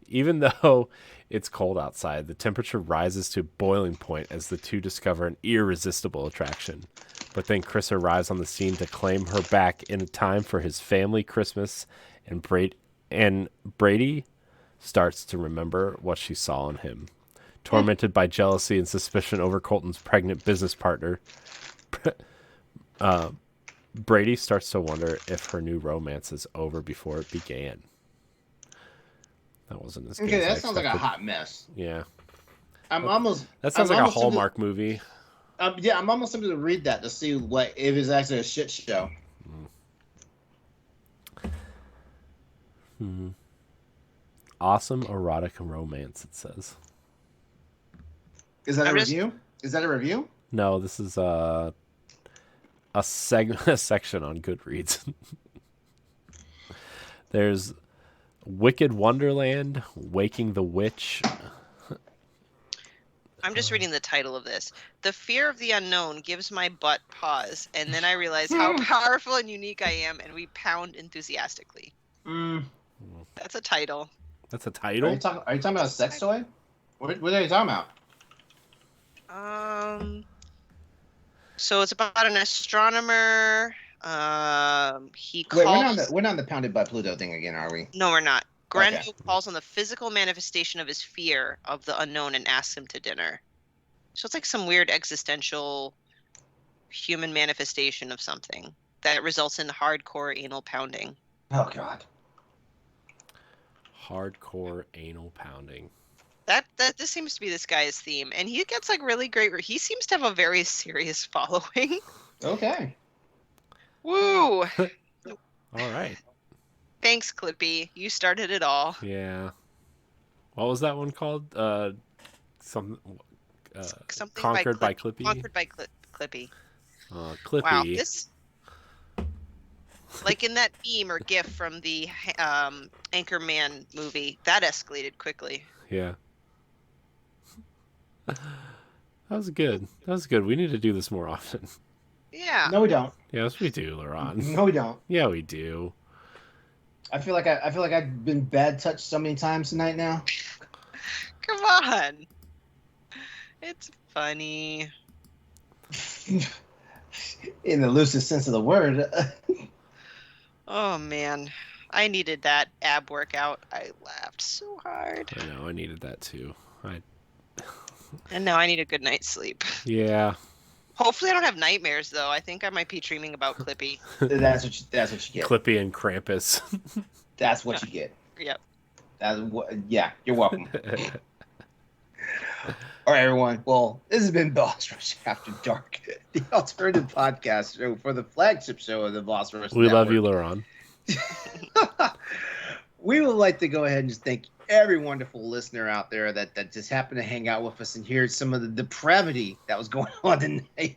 even though it's cold outside, the temperature rises to boiling point as the two discover an irresistible attraction. But then Chris arrives on the scene to claim her back in time for his family Christmas, and Brady starts to remember what she saw in him. Tormented by jealousy and suspicion over Colton's pregnant business partner, Brady starts to wonder if her new romance is over before it began. That wasn't as good Okay, as I that sounds like a expected. hot mess. Yeah. That sounds like a Hallmark movie. Yeah, I'm almost tempted to read that to see what if it's actually a shit show. Awesome erotic romance, it says. Is that a review? Is that a review? No, this is a section on Goodreads. There's Wicked Wonderland, Waking the Witch. I'm just reading the title of this. The fear of the unknown gives my butt pause, and then I realize how powerful and unique I am, and we pound enthusiastically. That's a title. That's a title? Are you talking about a sex toy? What are you talking about? So it's about an astronomer He Wait, calls. we're not on the Pounded by Pluto thing again, are we? No, we're not. Grendo Okay. calls on the physical manifestation of his fear of the unknown and asks him to dinner. So it's like some weird existential human manifestation of something that results in hardcore anal pounding. Oh God. Hardcore anal pounding. That this seems to be this guy's theme, and he gets like really great. He seems to have a very serious following. Okay. Woo! All right. Thanks, Clippy. You started it all. Yeah. What was that one called? Something Conquered by Clippy. Conquered by Clippy. Clippy. Wow, this like in that meme or GIF from the Anchorman movie, that escalated quickly. Yeah. That was good. That was good. We need to do this more often. Yeah. No, we don't. Yes, we do, LeRon. No, we don't. Yeah, we do. I feel like I've been bad touched so many times tonight now. Come on. It's funny. In the loosest sense of the word. Oh man. I needed that ab workout. I laughed so hard. I know. I needed that too. And now I need a good night's sleep. Yeah. Hopefully I don't have nightmares though. I think I might be dreaming about Clippy. That's what you get. Clippy and Krampus. That's what you get. Yep. Yeah, you're welcome. All right, everyone. Well, this has been Boss Rush After Dark, the alternative podcast show for the flagship show of the Boss Rush We love you, Network. LeRon. We would like to go ahead and just thank every wonderful listener out there that just happened to hang out with us and hear some of the depravity that was going on tonight.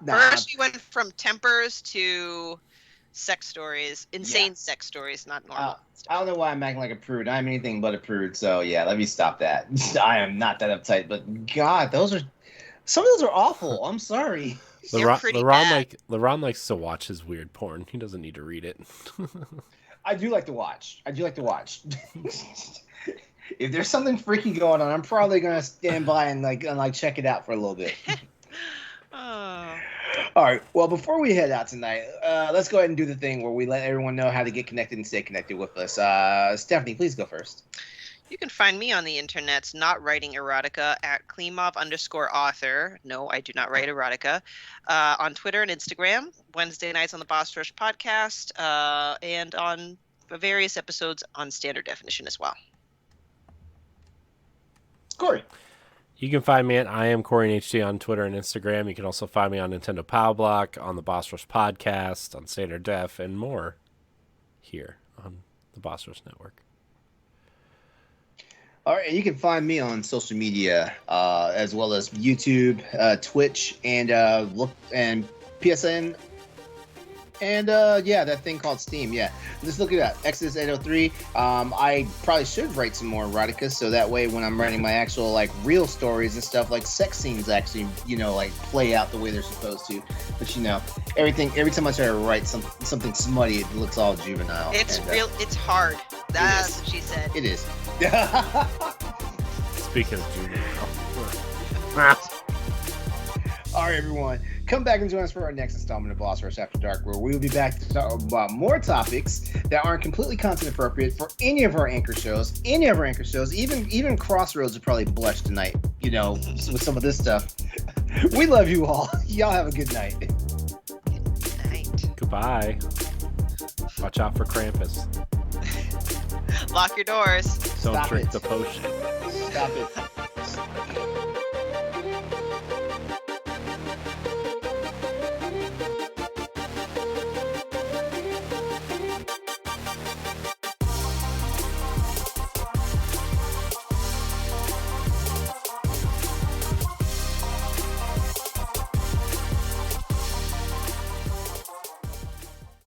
First, we went from tempers to sex stories, insane sex stories, not normal. I don't know why I'm acting like a prude. I'm anything but a prude. So yeah, let me stop that. I am not that uptight, but God, some of those are awful. I'm sorry. LeRon likes to watch his weird porn. He doesn't need to read it. I do like to watch. If there's something freaky going on, I'm probably gonna stand by and check it out for a little bit. Oh. All right. Well, before we head out tonight, let's go ahead and do the thing where we let everyone know how to get connected and stay connected with us. Stephanie, please go first. You can find me on the internet, not writing erotica, at Klimov_author. No, I do not write erotica. On Twitter and Instagram, Wednesday nights on the Boss Rush podcast, and on various episodes on Standard Definition as well. Corey. You can find me at I am Corey HD on Twitter and Instagram. You can also find me on Nintendo Pow Block, on the Boss Rush podcast, on Standard Def, and more here on the Boss Rush Network. All right, and you can find me on social media as well as YouTube, Twitch, and PSN, and that thing called Steam. Yeah, just look it up. Exodus 803. I probably should write some more erotica, so that way when I'm writing my actual real stories and stuff, sex scenes actually play out the way they're supposed to. But every time I try to write something smutty, it looks all juvenile. It's real. It's hard. That's what she said. It is. Speaking of juvenile. All right, everyone. Come back and join us for our next installment of Boss Rush After Dark, where we will be back to talk about more topics that aren't completely content appropriate for any of our anchor shows. Even Crossroads would probably blush tonight, with some of this stuff. We love you all. Y'all have a good night. Good night. Goodbye. Watch out for Krampus. Lock your doors. Don't Stop drink it. the potion. Stop it.